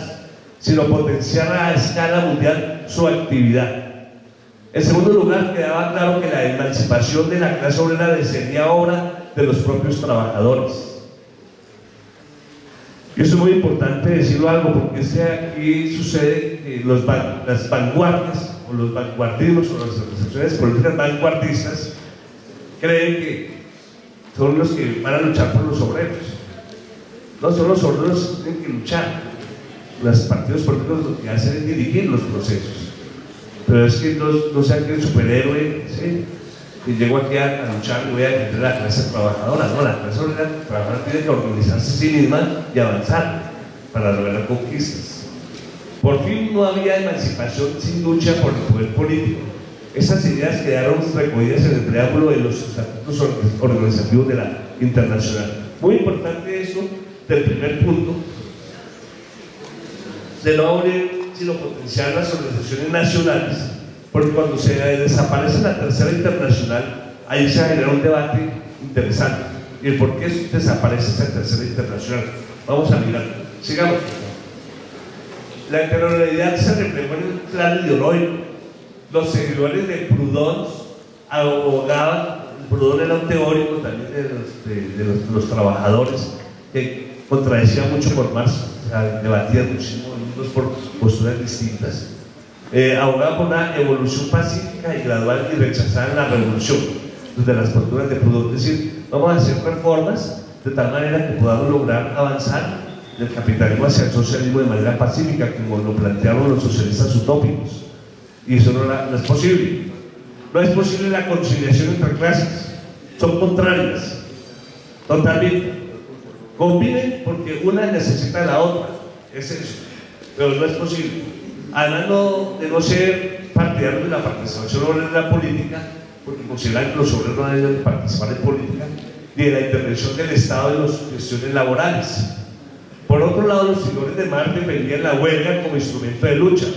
Speaker 1: sino potenciar a escala mundial su actividad. En segundo lugar, quedaba claro que la emancipación de la clase obrera sería obra de los propios trabajadores. Y eso es muy importante decirlo algo, porque es que aquí sucede que las vanguardias, o los vanguardismos, o las organizaciones políticas vanguardistas, creen que son los que van a luchar por los obreros. No son los obreros que tienen que luchar. Los partidos políticos lo que hacen es dirigir los procesos. Pero es que no sean que el superhéroe, ¿sí? Y llego aquí a luchar y voy a defender a la clase trabajadora. No, la clase trabajadora tiene que organizarse a sí misma y avanzar para lograr conquistas. Por fin no había emancipación sin lucha por el poder político. Esas ideas quedaron recogidas en el preámbulo de los estatutos organizativos de la internacional. Muy importante esto del primer punto, de no abrir sino potenciar las organizaciones nacionales, porque cuando se desaparece la tercera internacional, ahí se genera un debate interesante. ¿Y el por qué desaparece esa tercera internacional? Vamos a mirar. Sigamos. La heterogeneidad se reflejó en el plano ideológico. Los seguidores de Proudhon abogaban, Proudhon era un teórico también de los trabajadores, que contradecía mucho por Marx, o sea, debatían muchísimo por posturas distintas. Abogaban por una evolución pacífica y gradual y rechazaban la revolución desde las posturas de Proudhon. Es decir, vamos a hacer reformas de tal manera que podamos lograr avanzar del capitalismo hacia el socialismo de manera pacífica, como lo plantearon los socialistas utópicos. Y eso no es posible. No es posible la conciliación entre clases. Son contrarias. Totalmente. Conviven porque una necesita a la otra. Es eso. Pero no es posible. Además de no ser partidarios de la participación obrera en la política, porque consideran que los obreros no deben participar en política, ni de la intervención del Estado en las cuestiones laborales. Por otro lado, los seguidores de Marx defendían la huelga como instrumento de lucha,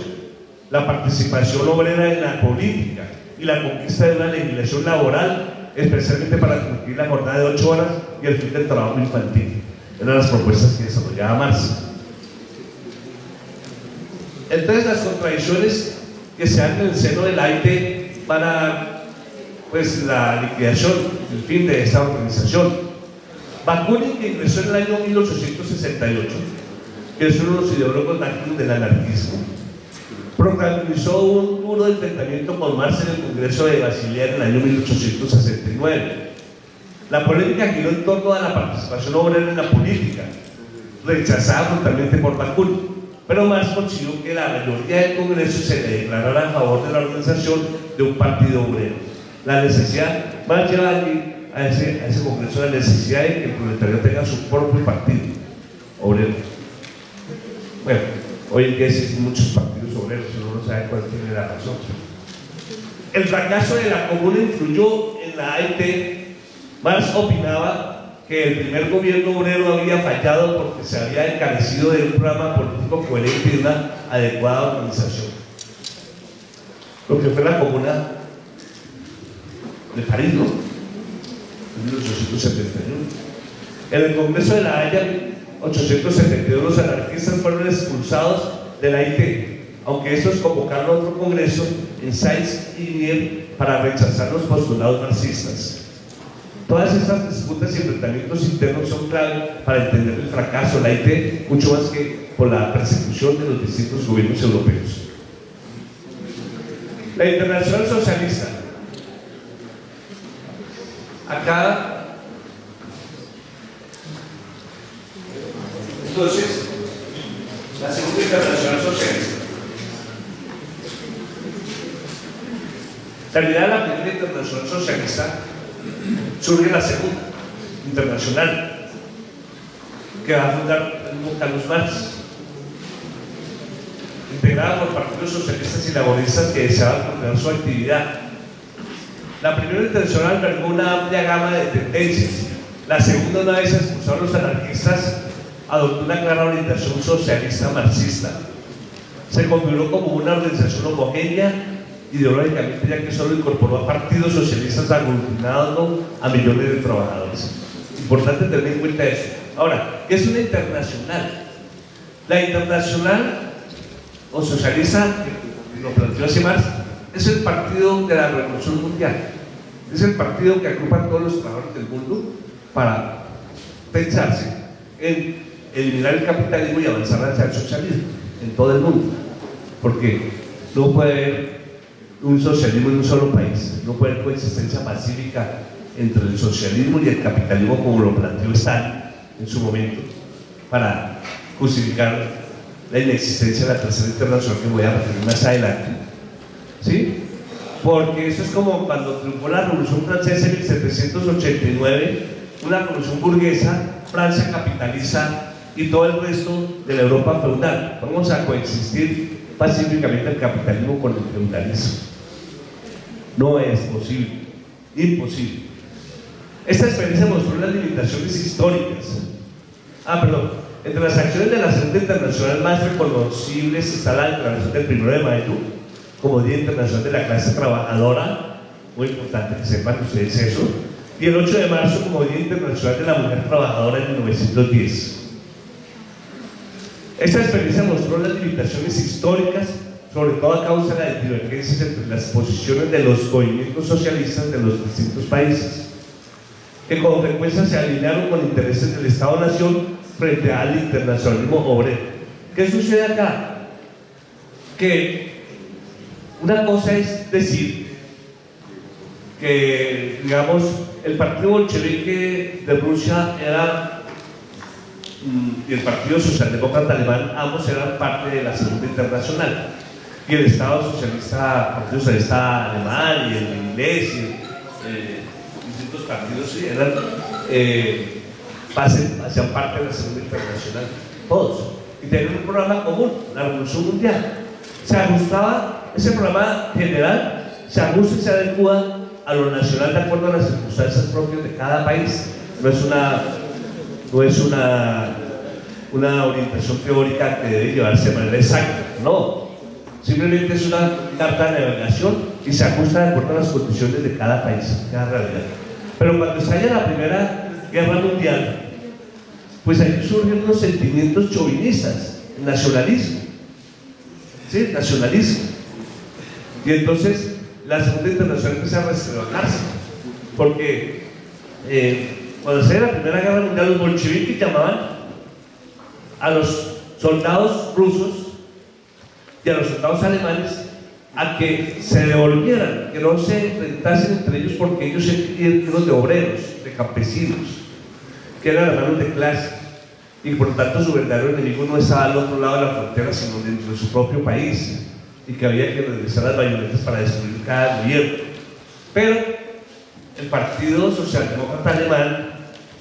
Speaker 1: la participación obrera en la política y la conquista de una legislación laboral, especialmente para cumplir la jornada de 8 horas y el fin del trabajo infantil. Eran las propuestas que desarrollaba Marx. Entonces, las contradicciones que se dan en el seno del AIT para la liquidación, el fin de esta organización. Bakunin, que ingresó en el año 1868, que es uno de los ideólogos máximos del anarquismo, protagonizó un duro enfrentamiento con Marx en el Congreso de Basilea en el año 1869. La polémica giró en torno a la participación obrera en la política, rechazada frontalmente por Bakunin, pero Marx consiguió que la mayoría del Congreso se le declarara a favor de la organización de un partido obrero. La necesidad, Marx lleva allí a ese Congreso la necesidad de que el proletariado tenga su propio partido obrero. Bueno, hoy en día existen muchos partidos obreros, uno no sabe cuál tiene la razón. El fracaso de la Comuna influyó en la AIT. Marx opinaba que el primer gobierno obrero había fallado porque se había encarecido de un programa político coherente y una adecuada organización. Lo que fue la Comuna de París, ¿no? En 1871. En el Congreso de La Haya, 1872, los anarquistas fueron expulsados de la IT, aunque estos convocaron otro congreso en Saint-Imier para rechazar los postulados marxistas. Todas estas disputas y enfrentamientos internos son clave para entender el fracaso de la IT, mucho más que por la persecución de los distintos gobiernos europeos. La Internacional Socialista. Acá, entonces, la Segunda Internacional Socialista. En realidad, la Primera Internacional Socialista surge la Segunda Internacional, que va a fundar el mismo Carlos Marx, integrada por partidos socialistas y laboristas que deseaban continuar su actividad. La Primera Internacional albergó una amplia gama de tendencias. La segunda, una vez expulsados los anarquistas, adoptó una clara orientación socialista marxista. Se configuró como una organización homogénea ideológicamente, ya que solo incorporó a partidos socialistas aglutinando a millones de trabajadores. Importante tener en cuenta eso. Ahora, ¿qué es una internacional? La internacional o socialista, que lo planteó así Marx, es el partido de la Revolución Mundial. Es el partido que agrupa a todos los trabajadores del mundo para pensarse en eliminar el capitalismo y avanzar hacia el socialismo en todo el mundo. Porque no puede haber un socialismo en un solo país, no puede haber coexistencia pacífica entre el socialismo y el capitalismo como lo planteó Stalin en su momento para justificar la inexistencia de la Tercera Internacional, que voy a referir más adelante, ¿sí? Porque eso es como cuando triunfó la Revolución Francesa en 1789, una revolución burguesa, Francia capitaliza y todo el resto de la Europa feudal. Vamos a coexistir pacíficamente el capitalismo con el feudalismo. No es posible, imposible. Esta experiencia mostró las limitaciones históricas. Entre las acciones de la Segunda Internacional más reconocibles está la declaración del 1 de mayo como Día Internacional de la Clase Trabajadora, muy importante que sepan ustedes eso, y el 8 de marzo como Día Internacional de la Mujer Trabajadora en 1910. Esta experiencia mostró las limitaciones históricas, sobre todo a causa de las divergencias entre las posiciones de los movimientos socialistas de los distintos países, que con frecuencia se alinearon con intereses del Estado-Nación frente al internacionalismo obrero. ¿Qué sucede acá? Que una cosa es decir que, digamos, el partido bolchevique de Rusia era y el Partido Socialdemócrata Alemán, ambos eran parte de la Segunda Internacional, y el Estado Socialista, Partido Socialista Alemán y el inglés y distintos partidos, sí, hacían parte de la Segunda Internacional, todos, y tenían un programa común, la Revolución Mundial. Se ajustaba, ese programa general se ajusta y se adecua a lo nacional de acuerdo a las circunstancias propias de cada país. No es una orientación teórica que debe llevarse de manera exacta, no, simplemente es una carta de navegación y se ajusta de acuerdo a las condiciones de cada país, cada realidad. Pero cuando estalla la Primera Guerra Mundial, pues ahí surgen unos sentimientos chauvinistas, nacionalismo, ¿sí? Nacionalismo. Y entonces la Segunda Internacional empieza a resquebrajarse, porque cuando se dio la Primera Guerra Mundial, los bolcheviques llamaban a los soldados rusos y a los soldados alemanes a que se devolvieran, que no se enfrentasen entre ellos, porque ellos eran unos de obreros, de campesinos, que eran hermanos de clase, y por lo tanto su verdadero enemigo no estaba al otro lado de la frontera, sino dentro de su propio país, y que había que regresar las bayonetas para destruir cada gobierno. Pero el Partido Socialdemócrata Alemán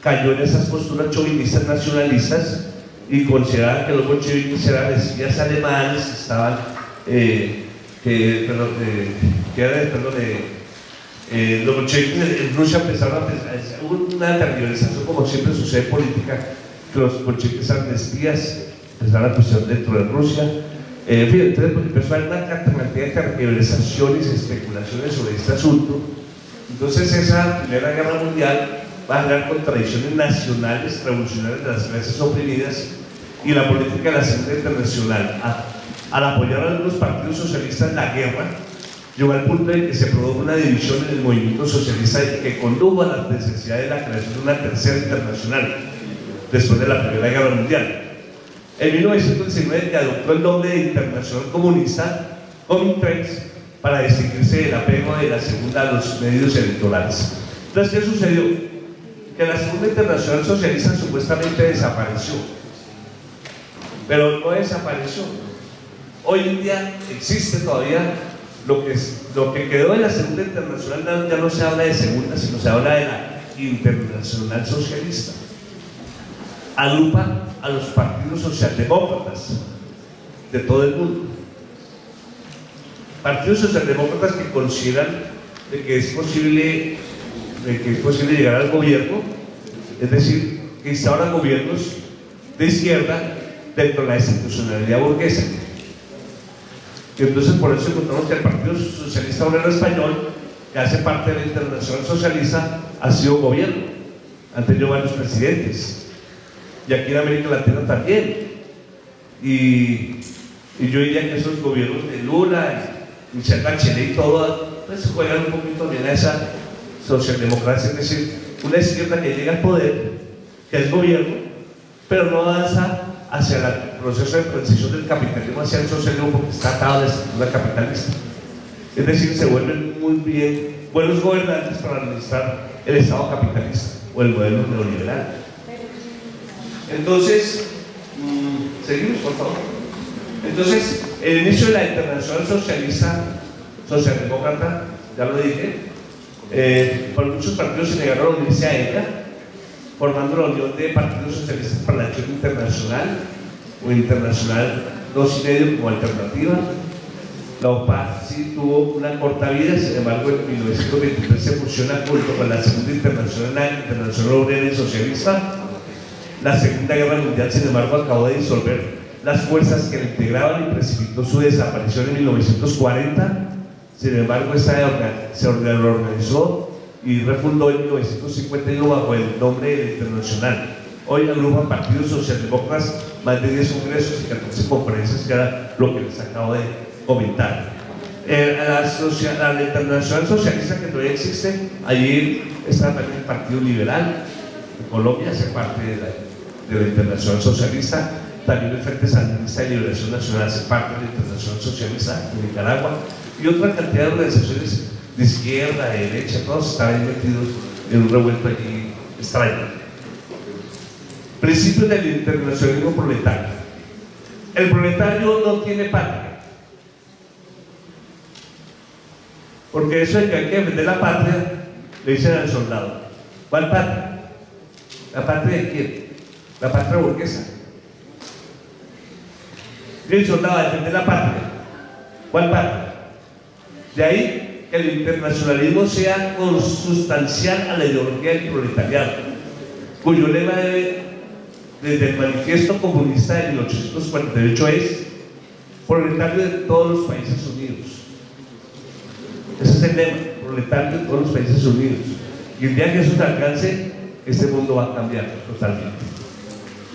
Speaker 1: cayó en esas posturas chauvinistas nacionalistas y consideraba que los bolcheviques eran espías alemanes que estaban Los bolcheviques en Rusia empezaron a pensar, hubo una tergiversación, como siempre sucede en política, que los bolcheviques eran espías, empezaron a cuestionar dentro de Rusia. En fin, entonces empezó a haber una cantidad de tergiversaciones y especulaciones sobre este asunto. Entonces esa Primera Guerra Mundial va a generar contradicciones nacionales, revolucionarias de las clases oprimidas, y la política de la Segunda Internacional, al apoyar a algunos partidos socialistas en la guerra, llegó al punto en que se produjo una división en el movimiento socialista que condujo a la necesidad de la creación de una tercera internacional después de la Primera Guerra Mundial. En 1919 se adoptó el nombre de Internacional Comunista, Comintrex, para distinguirse del apego de la segunda a los medios electorales. Entonces, ¿qué sucedió? Que la Segunda Internacional Socialista supuestamente desapareció, pero no desapareció. Hoy en día existe todavía lo que quedó de la Segunda Internacional. Ya no se habla de segunda, sino se habla de la Internacional Socialista. Agrupa a los partidos socialdemócratas de todo el mundo. Partidos socialdemócratas que consideran de que es posible llegar al gobierno, es decir, que instauran gobiernos de izquierda dentro de la institucionalidad burguesa. Y entonces por eso encontramos que el Partido Socialista Obrero Español, que hace parte de la Internacional Socialista, ha sido gobierno, han tenido varios presidentes, y aquí en América Latina también. Y yo diría que esos gobiernos de Lula y Michelle Bachelet y todo, pues juegan un poquito bien a esa socialdemocracia, es decir, una izquierda que llega al poder, que es gobierno, pero no avanza hacia el proceso de transición del capitalismo hacia el socialismo, porque está atado a la estructura capitalista. Es decir, se vuelven muy bien buenos gobernantes para administrar el Estado capitalista o el modelo neoliberal. Entonces, seguimos por favor. Entonces, el inicio de la Internacional Socialista, socialdemócrata, ya lo dije, por muchos partidos se negaron a unirse a ella, formando la Unión de Partidos Socialistas para la Acción Internacional, o Internacional 2.5 como alternativa. La OPA sí tuvo una corta vida, sin embargo en 1923 se fusiona junto con la Segunda Internacional, la Internacional Obrera y Socialista. La Segunda Guerra Mundial, sin embargo, acabó de disolver las fuerzas que la integraban y precipitó su desaparición en 1940. Sin embargo, esta se reorganizó y refundó en 1951 bajo el nombre de Internacional. Hoy agrupan partidos socialdemócratas, más de 10 congresos y 14 conferencias, que era lo que les acabo de comentar. La Internacional Socialista, que todavía existe, allí está también el Partido Liberal en Colombia, hace parte de la Internacional Socialista. También el Frente Sandinista de Liberación Nacional hace parte de la Internacional Socialista en Nicaragua, y otra cantidad de organizaciones de izquierda, de derecha, todos están metidos en un revuelto allí extraño. Principios del internacionalismo proletario. El proletario no tiene patria, porque eso de que hay que defender la patria, le dicen al soldado. ¿Cuál patria? ¿La patria de quién? La patria burguesa. Y el soldado a defender la patria. ¿Cuál patria? De ahí que el internacionalismo sea consustancial a la ideología del proletariado, cuyo lema desde el Manifiesto Comunista de 1848 es proletario de todos los países unidos. Ese es el lema, proletario de todos los países unidos. Y el día que eso se alcance, este mundo va a cambiar totalmente.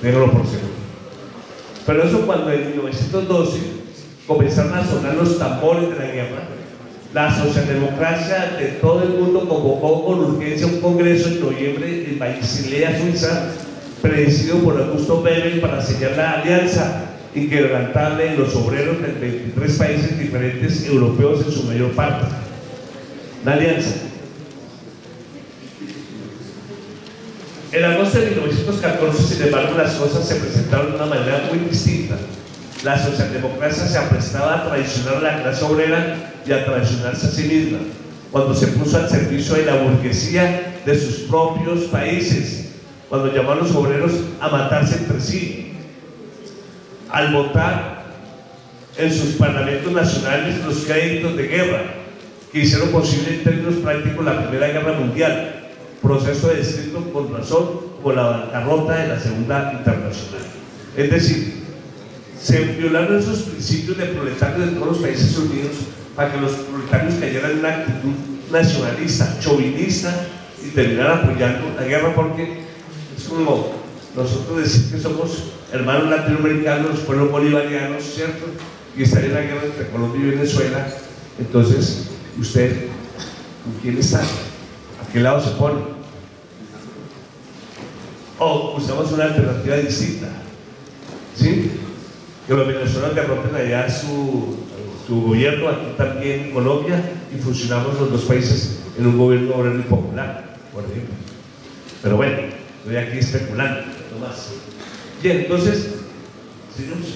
Speaker 1: Ténganlo por seguro. Pero eso, cuando en 1912 comenzaron a sonar los tambores de la guerra, la socialdemocracia de todo el mundo convocó con urgencia un congreso en noviembre en Basilea, Suiza, presidido por Augusto Bebel, para sellar la alianza inquebrantable de los obreros de 23 países diferentes europeos en su mayor parte. La alianza. En agosto de 1914, sin embargo, las cosas se presentaron de una manera muy distinta. La socialdemocracia se aprestaba a traicionar a la clase obrera y a traicionarse a sí misma, cuando se puso al servicio de la burguesía de sus propios países, cuando llamó a los obreros a matarse entre sí, al votar en sus parlamentos nacionales los créditos de guerra que hicieron posible en términos prácticos la Primera Guerra Mundial, proceso descrito con razón como la bancarrota de la Segunda Internacional. Es decir, se violaron esos principios de proletarios de todos los países unidos para que los proletarios cayeran en una actitud nacionalista, chauvinista y terminaran apoyando la guerra, porque es como nosotros decir que somos hermanos latinoamericanos, los pueblos bolivarianos, ¿cierto? Y está en la guerra entre Colombia y Venezuela. Entonces, ¿usted con quién está? ¿A qué lado se pone? O usamos una alternativa distinta, ¿sí? Que los venezolanos derroten allá su gobierno, aquí también en Colombia, y fusionamos los dos países en un gobierno obrero y popular, por ejemplo. Pero bueno, estoy aquí especulando, no más. Bien, entonces, sigamos.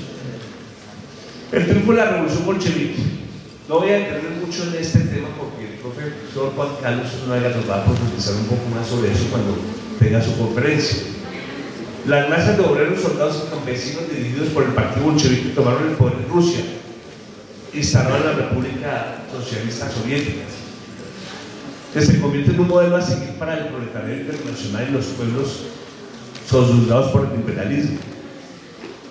Speaker 1: El triunfo de la revolución bolchevique. No voy a entender mucho en este tema porque el profesor Juan Carlos Zúñiga nos va a profundizar un poco más sobre eso cuando tenga su conferencia. Las masas de obreros, soldados y campesinos dirigidos por el partido bolchevique tomaron el poder en Rusia, instalaron la República Socialista Soviética, que se convierte en un modelo a seguir para el proletariado internacional y los pueblos sojuzgados por el imperialismo.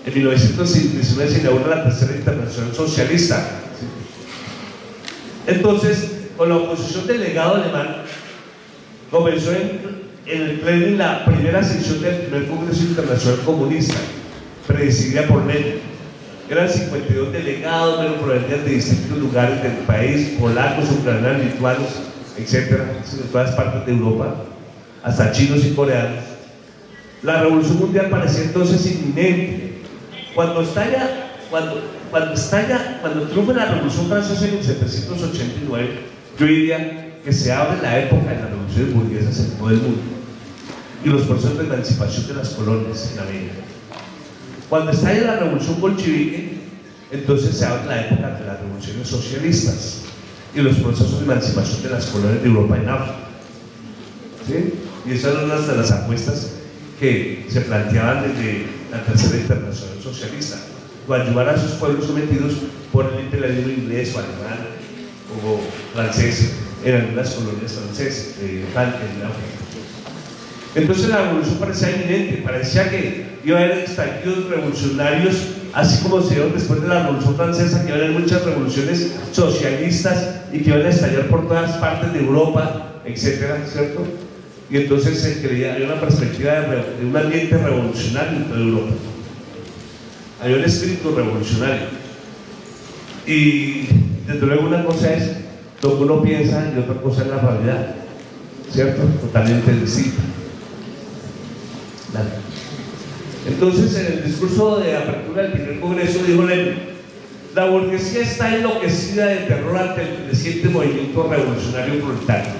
Speaker 1: En 1919 se inaugura la Tercera Internacional Socialista. Entonces, con la oposición del legado alemán, comenzó en el Kremlin la primera sección del primer Congreso Internacional Comunista, presidida por Lenin. Eran 52 delegados, pero provenían de distintos lugares del país, polacos, ucranianos, lituanos, etcétera, de todas partes de Europa, hasta chinos y coreanos. La revolución mundial parecía entonces inminente. Cuando triunfa la Revolución Francesa en 1789, yo diría que se abre la época de las revoluciones burguesas en todo el mundo y los procesos de emancipación de las colonias en América. Cuando estalla la Revolución Bolchevique, entonces se abre la época de las revoluciones socialistas y los procesos de emancipación de las colonias de Europa en África. ¿Sí? Y esas eran unas de las apuestas que se planteaban desde la Tercera Internacional Socialista, o ayudar a sus pueblos sometidos por el imperialismo inglés o alemán o francés en algunas colonias francesas en África. Entonces la revolución parecía inminente, parecía que iba a haber estallidos revolucionarios, así como se dio después de la Revolución Francesa, que iba a haber muchas revoluciones socialistas y que iban a estallar por todas partes de Europa, etcétera, ¿cierto? Y entonces se creía, había una perspectiva de un ambiente revolucionario en toda Europa. Había un espíritu revolucionario. Y desde luego una cosa es lo que uno piensa y otra cosa es la realidad, ¿cierto? Totalmente distinta. Dale. Entonces, en el discurso de apertura del primer congreso dijo Lenin: la burguesía está enloquecida de terror ante el creciente movimiento revolucionario proletario.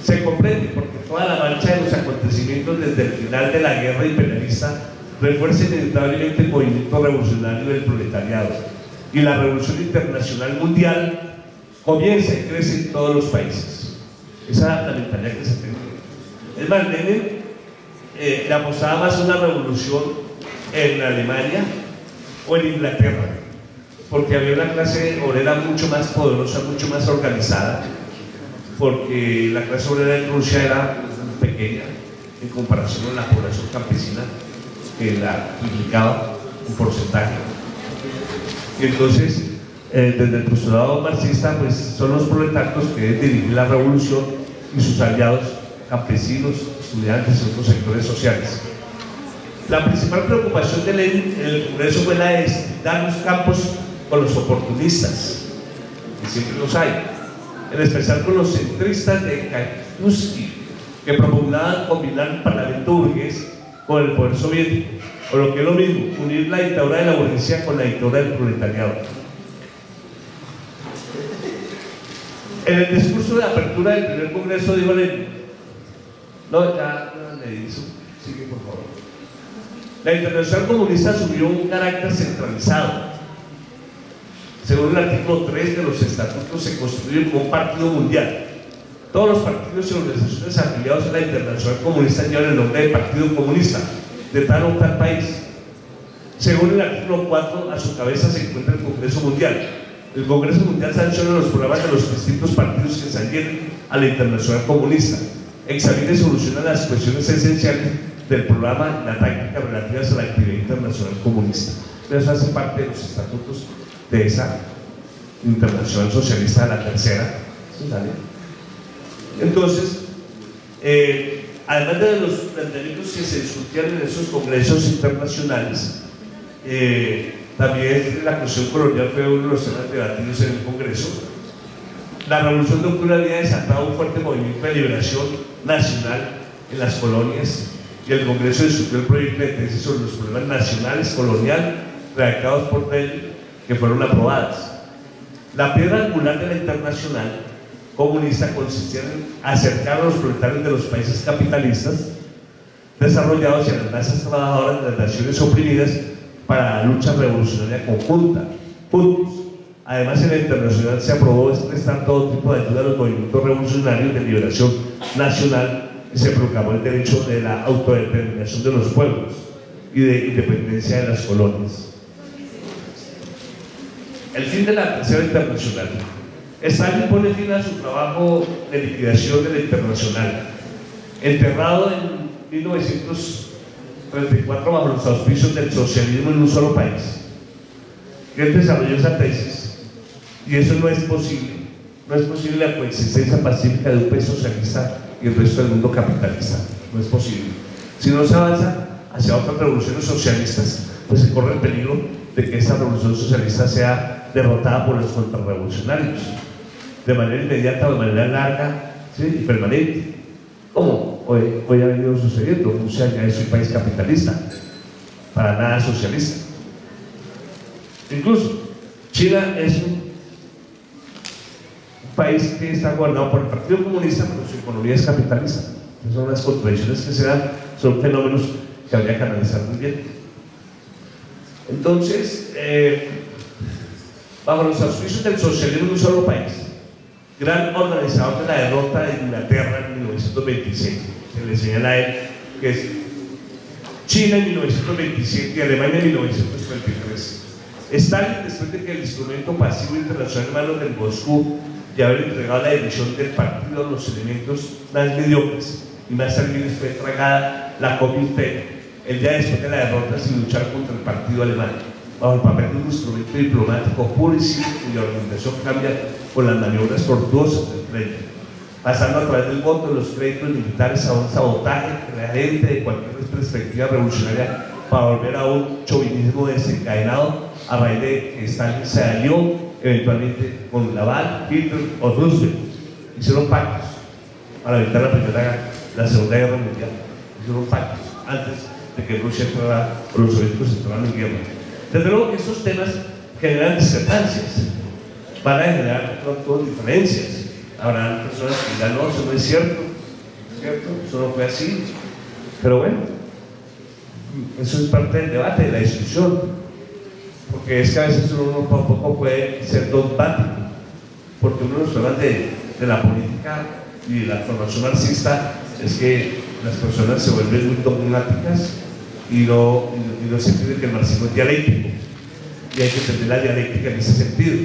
Speaker 1: Se comprende porque toda la marcha de los acontecimientos desde el final de la guerra imperialista refuerza inevitablemente el movimiento revolucionario del proletariado, y la revolución internacional mundial comienza y crece en todos los países. Esa es la mentalidad que se tiene. Es más, Lenin le apostaba más a una revolución en Alemania o en Inglaterra, porque había una clase obrera mucho más poderosa, mucho más organizada, porque la clase obrera en Rusia era pequeña en comparación con la población campesina, que la triplicaba en porcentaje. Y entonces, desde el postulado marxista, pues son los proletarios que deben dirigir la revolución y sus aliados campesinos, estudiantes y otros sectores sociales. La principal preocupación de Lenin en el Congreso fue la de dar los campos con los oportunistas, que siempre los hay, en especial con los centristas de Kautsky, que propugnaban combinar el parlamento burgués con el poder soviético, o lo que es lo mismo, unir la dictadura de la burguesía con la dictadura del proletariado. En el discurso de apertura del primer congreso dijo Lenin: no, ya le hizo, sigue por favor. La Internacional Comunista asumió un carácter centralizado. Según el artículo 3 de los estatutos, se constituye como un partido mundial. Todos los partidos y organizaciones afiliados a la Internacional Comunista llevan el nombre de Partido Comunista de tal o tal país. Según el artículo 4, a su cabeza se encuentra el Congreso Mundial, El Congreso Mundial sanciona los programas de los distintos partidos que se adhieren a la Internacional Comunista. Examina y soluciona las cuestiones esenciales del programa y la táctica relativas a la actividad internacional comunista. Eso hace parte de los estatutos de esa Internacional Socialista, la tercera. ¿Sí, vale? Entonces, además de los planteamientos que se discutían en esos congresos internacionales, también la cuestión colonial fue uno de los temas debatidos en el Congreso. La Revolución de Octubre había desatado un fuerte movimiento de liberación nacional en las colonias y el Congreso discutió el proyecto de tesis sobre los problemas nacionales colonial redactados por Taylor, que fueron aprobadas. La piedra angular de la Internacional Comunista consistía en acercar a los proletarios de los países capitalistas desarrollados y a las masas trabajadoras de las naciones oprimidas para la lucha revolucionaria conjunta. Puntos. Además, en la Internacional se aprobó prestar todo tipo de ayuda a los movimientos revolucionarios de liberación nacional y se proclamó el derecho de la autodeterminación de los pueblos y de independencia de las colonias. El fin de la Tercera Internacional. Stalin pone fin a su trabajo de liquidación de la Internacional. Enterrado en 1934 bajo los auspicios del socialismo en un solo país. Él desarrolló esa tesis y eso no es posible. No es posible la coexistencia pacífica de un país socialista y el resto del mundo capitalista. No es posible. Si no se avanza hacia otras revoluciones socialistas, pues se corre el peligro de que esta revolución socialista sea derrotada por los contrarrevolucionarios de manera inmediata o de manera larga, ¿sí? Y permanente, como hoy ha venido sucediendo. Rusia ya es un país capitalista, para nada socialista. Incluso China es un país que está gobernado por el Partido Comunista, pero su economía es capitalista. Esas son las contradicciones que se dan, son fenómenos que habría que analizar muy bien. Entonces, bajo los auspicios del socialismo en un solo país, gran organizador de la derrota de Inglaterra en 1926, se le señala a él que es China en 1927 y Alemania en 1933. Stalin, después de que el instrumento pasivo internacional en manos del Moscú y haber entregado la dirección del partido a los elementos más mediocres y más serviles, fue tragada la Comintern el día después de la derrota sin luchar contra el partido alemán, bajo el papel de un instrumento diplomático puro y simple cuya organización cambia con las maniobras tortuosas del frente, pasando a través del voto de los créditos militares a un sabotaje reagente de cualquier perspectiva revolucionaria para volver a un chauvinismo desencadenado a raíz de que Stalin se alió eventualmente con Laval, Hitler o Roosevelt. Hicieron pactos para evitar la Segunda Guerra Mundial. Hicieron pactos antes de que Rusia entrara o los soviéticos entraran en guerra. Desde luego que estos temas generan discrepancias, van a generar pronto diferencias. Habrán personas que dirán, no, eso no es cierto, eso no fue así. Pero bueno, eso es parte del debate, de la discusión, porque es que a veces uno tampoco puede ser dogmático, porque uno de los problemas de la política y de la formación marxista es que las personas se vuelven muy dogmáticas y no se entiende que el marxismo es dialéctico, y hay que entender la dialéctica en ese sentido.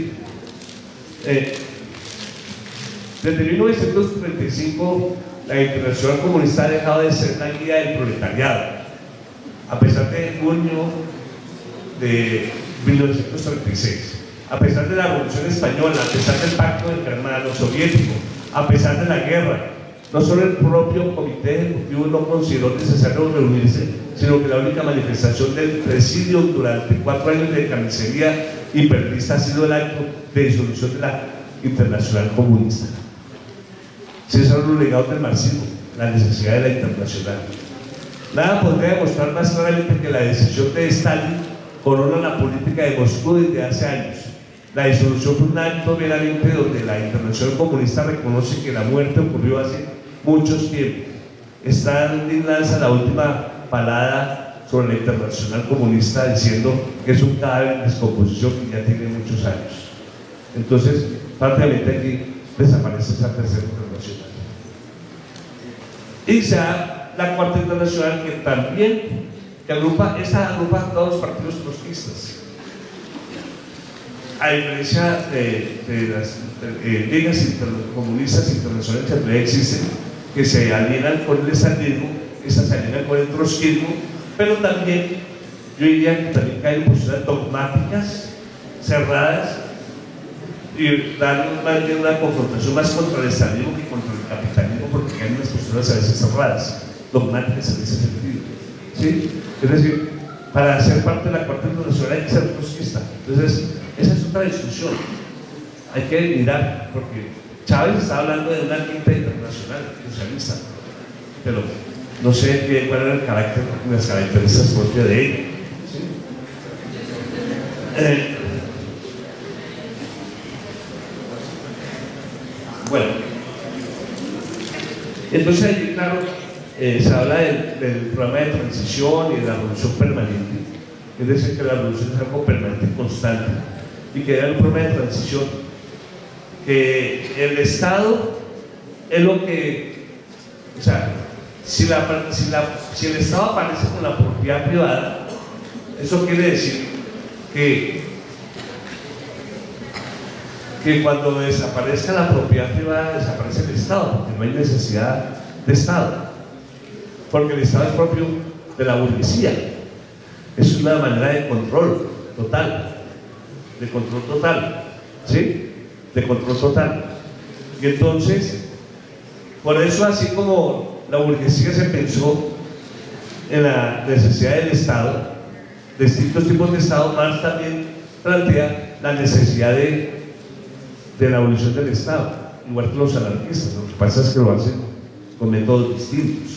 Speaker 1: Desde 1935 la Internacional Comunista ha dejado de ser la guía del proletariado, a pesar de junio de 1936, a pesar de la Revolución Española, a pesar del Pacto Germano-Soviético, a pesar de la guerra. No solo el propio Comité Ejecutivo no consideró necesario reunirse, sino que la única manifestación del presidio durante 4 años de carnicería imperialista ha sido el acto de disolución de la Internacional Comunista. Si esos son los legados del marxismo, la necesidad de la internacional. Nada podría demostrar más claramente que la decisión de Stalin corona la política de Moscú desde hace años. La disolución fue un acto meramente donde la Internacional Comunista reconoce que la muerte ocurrió hace muchos tiempos. Stalin lanza la última palada sobre la Internacional Comunista diciendo que es un cadáver en descomposición que ya tiene muchos años. Entonces, prácticamente aquí desaparece esa Tercera Internacional. Y se da la Cuarta Internacional, que también agrupa a todos los partidos trotskistas. a diferencia de las ligas comunistas internacionales que todavía existen, que se alienan con el estalinismo, esas se alienan con el trotskismo, pero también yo diría que también caen en posturas dogmáticas, cerradas, y dan más bien una confrontación más contra el estalinismo que contra el capitalismo, porque caen unas posturas a veces cerradas, dogmáticas en ese sentido, ¿sí? Es decir, para ser parte de la Cuarta Internacional hay que ser trotskista. Entonces, esa es otra discusión. Hay que mirar, porque Chávez está hablando de una quinta internacional socialista, pero no sé cuál era el carácter, las características propias de ella, ¿sí? Bueno, entonces ahí, claro, se habla del programa de transición y de la revolución permanente, es decir, que la revolución es algo permanente y constante, y que era un programa de transición, que el Estado es lo que, o sea, si el Estado aparece con la propiedad privada, eso quiere decir que cuando desaparezca la propiedad privada, desaparece el Estado, porque no hay necesidad de Estado, porque el Estado es propio de la burguesía. Es una manera de control total, ¿sí? De control total. Y entonces, por eso, así como la burguesía se pensó en la necesidad del Estado, de distintos tipos de Estado, Marx también plantea la necesidad de la abolición del Estado, igual que los anarquistas. Lo que pasa es que lo hacen con métodos distintos.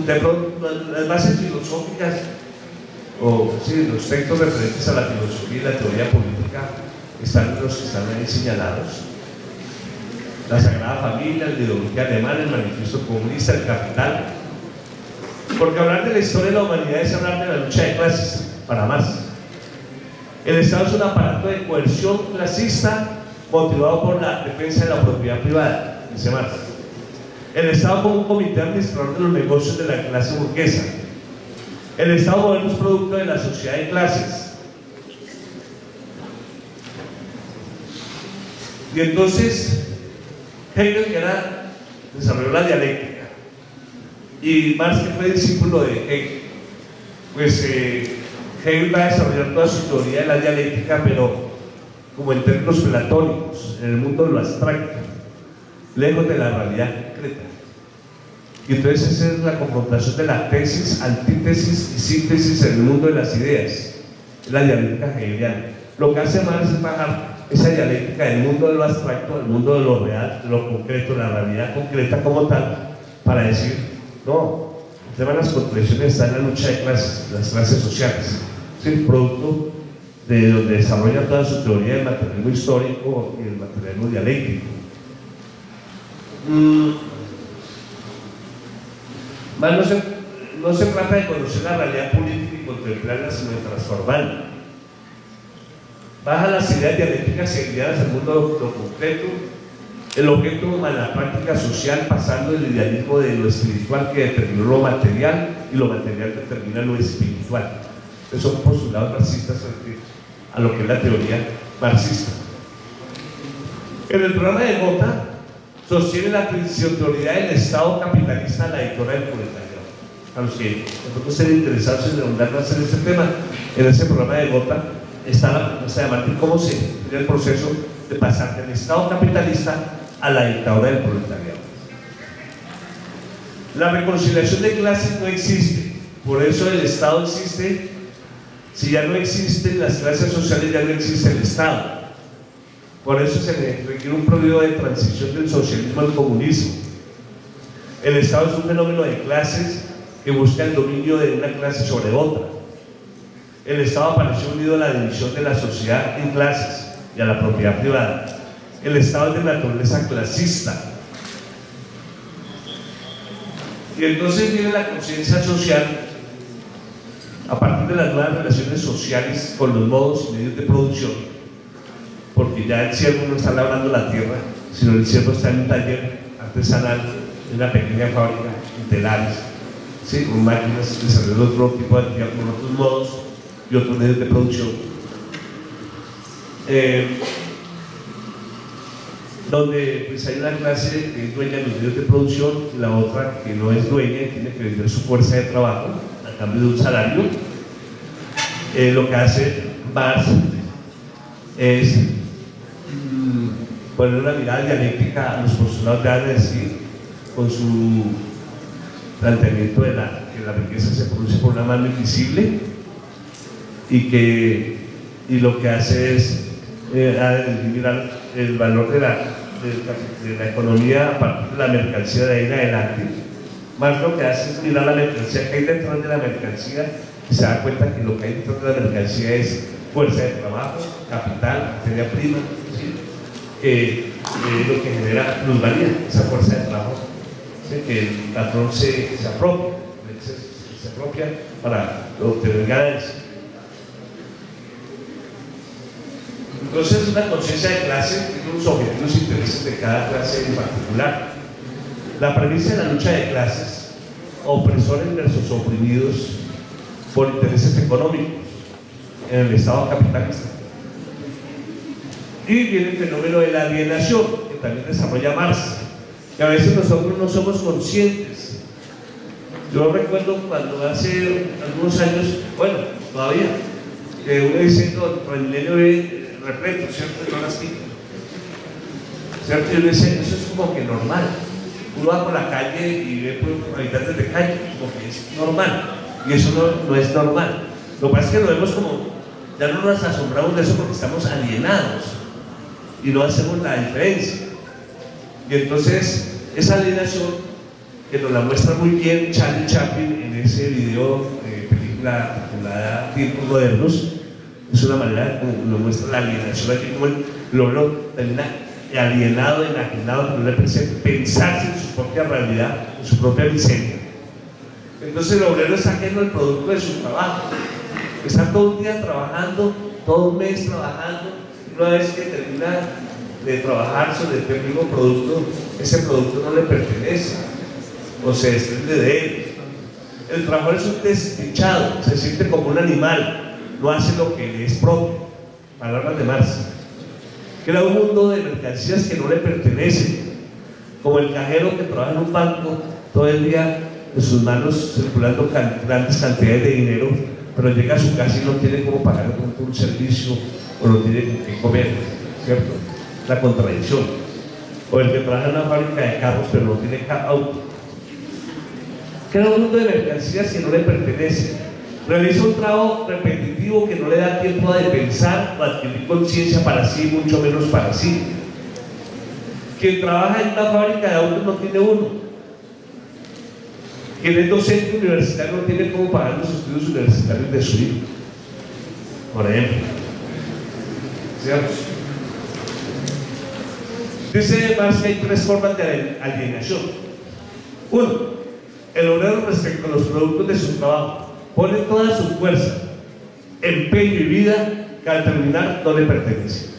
Speaker 1: De pronto, las bases filosóficas, o sí, los textos referentes a la filosofía y la teoría política están los que están ahí señalados: la Sagrada Familia, la ideología alemana, el manifiesto comunista, el Capital. Porque hablar de la historia de la humanidad es hablar de la lucha de clases, para más. El Estado es un aparato de coerción clasista motivado por la defensa de la propiedad privada, dice Marx. El Estado como un comité administrador de los negocios de la clase burguesa. El Estado moderno es producto de la sociedad de clases. Y entonces Hegel, que desarrolló la dialéctica, y Marx, que fue discípulo de Hegel, pues Hegel va a desarrollar toda su teoría de la dialéctica, pero como en términos platónicos, en el mundo de lo abstracto, lejos de la realidad concreta. Y entonces esa es la confrontación de la tesis, antítesis y síntesis en el mundo de las ideas, la dialéctica hegeliana. Lo que hace Marx es bajar esa dialéctica del mundo de lo abstracto, del mundo de lo real, de lo concreto, de la realidad concreta como tal, para decir, no, el tema de las contradicciones está en la lucha de clases, las clases sociales. Es el producto de donde desarrolla toda su teoría del materialismo histórico y el materialismo dialéctico. Más no se trata de conocer la realidad política y contemplarla, sino de transformarla. Baja las ideas dialécticas hegelianas al mundo de lo concreto, el objeto más la práctica social, pasando del idealismo de lo espiritual que determinó lo material, y lo material determina lo espiritual. Esos son postulados marxistas frente a lo que es la teoría marxista. En el programa de Gotha sostiene la transitoriedad del Estado capitalista a la dictadura del proletariado. A los que de pronto estén interesados en ahondar más en este tema, en ese programa de Gotha está la propuesta de Martín, cómo se tiene el proceso de pasar del Estado capitalista a la dictadura del proletariado. La reconciliación de clases no existe, por eso el Estado existe. Si ya no existen las clases sociales, ya no existe el Estado. Por eso se requiere un periodo de transición del socialismo al comunismo. El Estado es un fenómeno de clases que busca el dominio de una clase sobre otra. El Estado apareció unido a la división de la sociedad en clases y a la propiedad privada. El Estado es de naturaleza clasista. Y entonces viene la conciencia social a partir de las nuevas relaciones sociales con los modos y medios de producción, porque ya el siervo no está labrando la tierra, sino el siervo está en un taller artesanal, en una pequeña fábrica, en telares, ¿sí? Con máquinas desarrollando otro tipo de actividad, con otros modos y otros medios de producción. donde pues hay una clase que es dueña de los medios de producción y la otra que no es dueña y tiene que vender su fuerza de trabajo a cambio de un salario. Lo que hace Marx es poner una mirada dialéctica a los postulados de Adam Smith con su planteamiento de que la riqueza se produce por una mano invisible y lo que hace es mirar el valor de la economía a partir de la mercancía de ahí en adelante. Marx lo que hace es mirar la mercancía que hay detrás de la mercancía y se da cuenta que lo que hay detrás de la mercancía es fuerza de trabajo, capital, materia prima, ¿sí? Lo que genera plusvalía, esa fuerza de trabajo, ¿sí? Que el patrón se apropia para obtener ganancias. Entonces, una conciencia de clase tiene unos objetivos e intereses de cada clase en particular. La premisa de la lucha de clases, opresores versus oprimidos por intereses económicos en el Estado capitalista. Y viene el fenómeno de la alienación, que también desarrolla Marx, que a veces nosotros no somos conscientes. Yo recuerdo cuando hace algunos años, bueno, todavía, que uno dice, no, el Transmilenio ve repleto, ¿cierto? No las quita, ¿cierto? Y uno dice, eso es como que normal. Uno va por la calle y ve por habitantes de calle, como que es normal. Y eso no es normal. Lo que pasa es que lo vemos como, ya no nos asombramos de eso porque estamos alienados y no hacemos la diferencia. Y entonces, esa alienación, que nos la muestra muy bien Charlie Chaplin en ese video de película titulada Tiempos Modernos, es una manera como nos muestra la alienación aquí, como el obrero termina alienado, enajenado, que no le permite pensarse en su propia realidad, en su propia miseria. Entonces el obrero es ajeno al producto de su trabajo, está todo el día trabajando, todo un mes trabajando, y una vez que termina de trabajar sobre el mismo producto, ese producto no le pertenece o se desprende de él. El trabajador es un desdichado, se siente como un animal, no hace lo que le es propio. Palabras de Marx. Crea un mundo de mercancías que no le pertenecen, como el cajero que trabaja en un banco todo el día en sus manos circulando grandes cantidades de dinero, pero llega a su casa y no tiene cómo pagar un servicio o no tiene con qué comer, ¿cierto? La contradicción. O el que trabaja en una fábrica de carros pero no tiene auto. Crea un mundo de mercancías que no le pertenecen. Realiza un trabajo repetitivo que no le da tiempo de pensar o adquirir conciencia para sí, mucho menos para sí. Quien trabaja en una fábrica de autos no tiene uno. Quien es docente universitario no tiene cómo pagar los estudios universitarios de su hijo, por ejemplo. ¿Cierto? Dice Marx que hay tres formas de alienación. Uno, el obrero respecto a los productos de su trabajo pone toda su fuerza, empeño y vida que al terminar no le pertenece.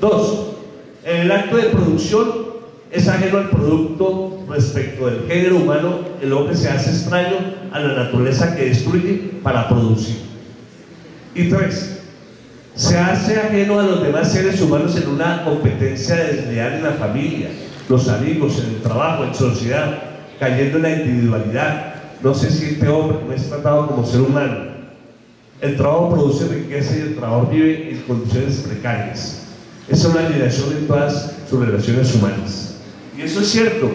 Speaker 1: Dos, en el acto de producción es ajeno al producto respecto del género humano. El hombre se hace extraño a la naturaleza que destruye para producir. Y tres, se hace ajeno a los demás seres humanos en una competencia desleal en la familia, los amigos, en el trabajo, en sociedad, cayendo en la individualidad. No se siente hombre, no es tratado como ser humano. El trabajo produce riqueza y el trabajador vive en condiciones precarias. Esa es una alienación en todas sus relaciones humanas. Y eso es cierto.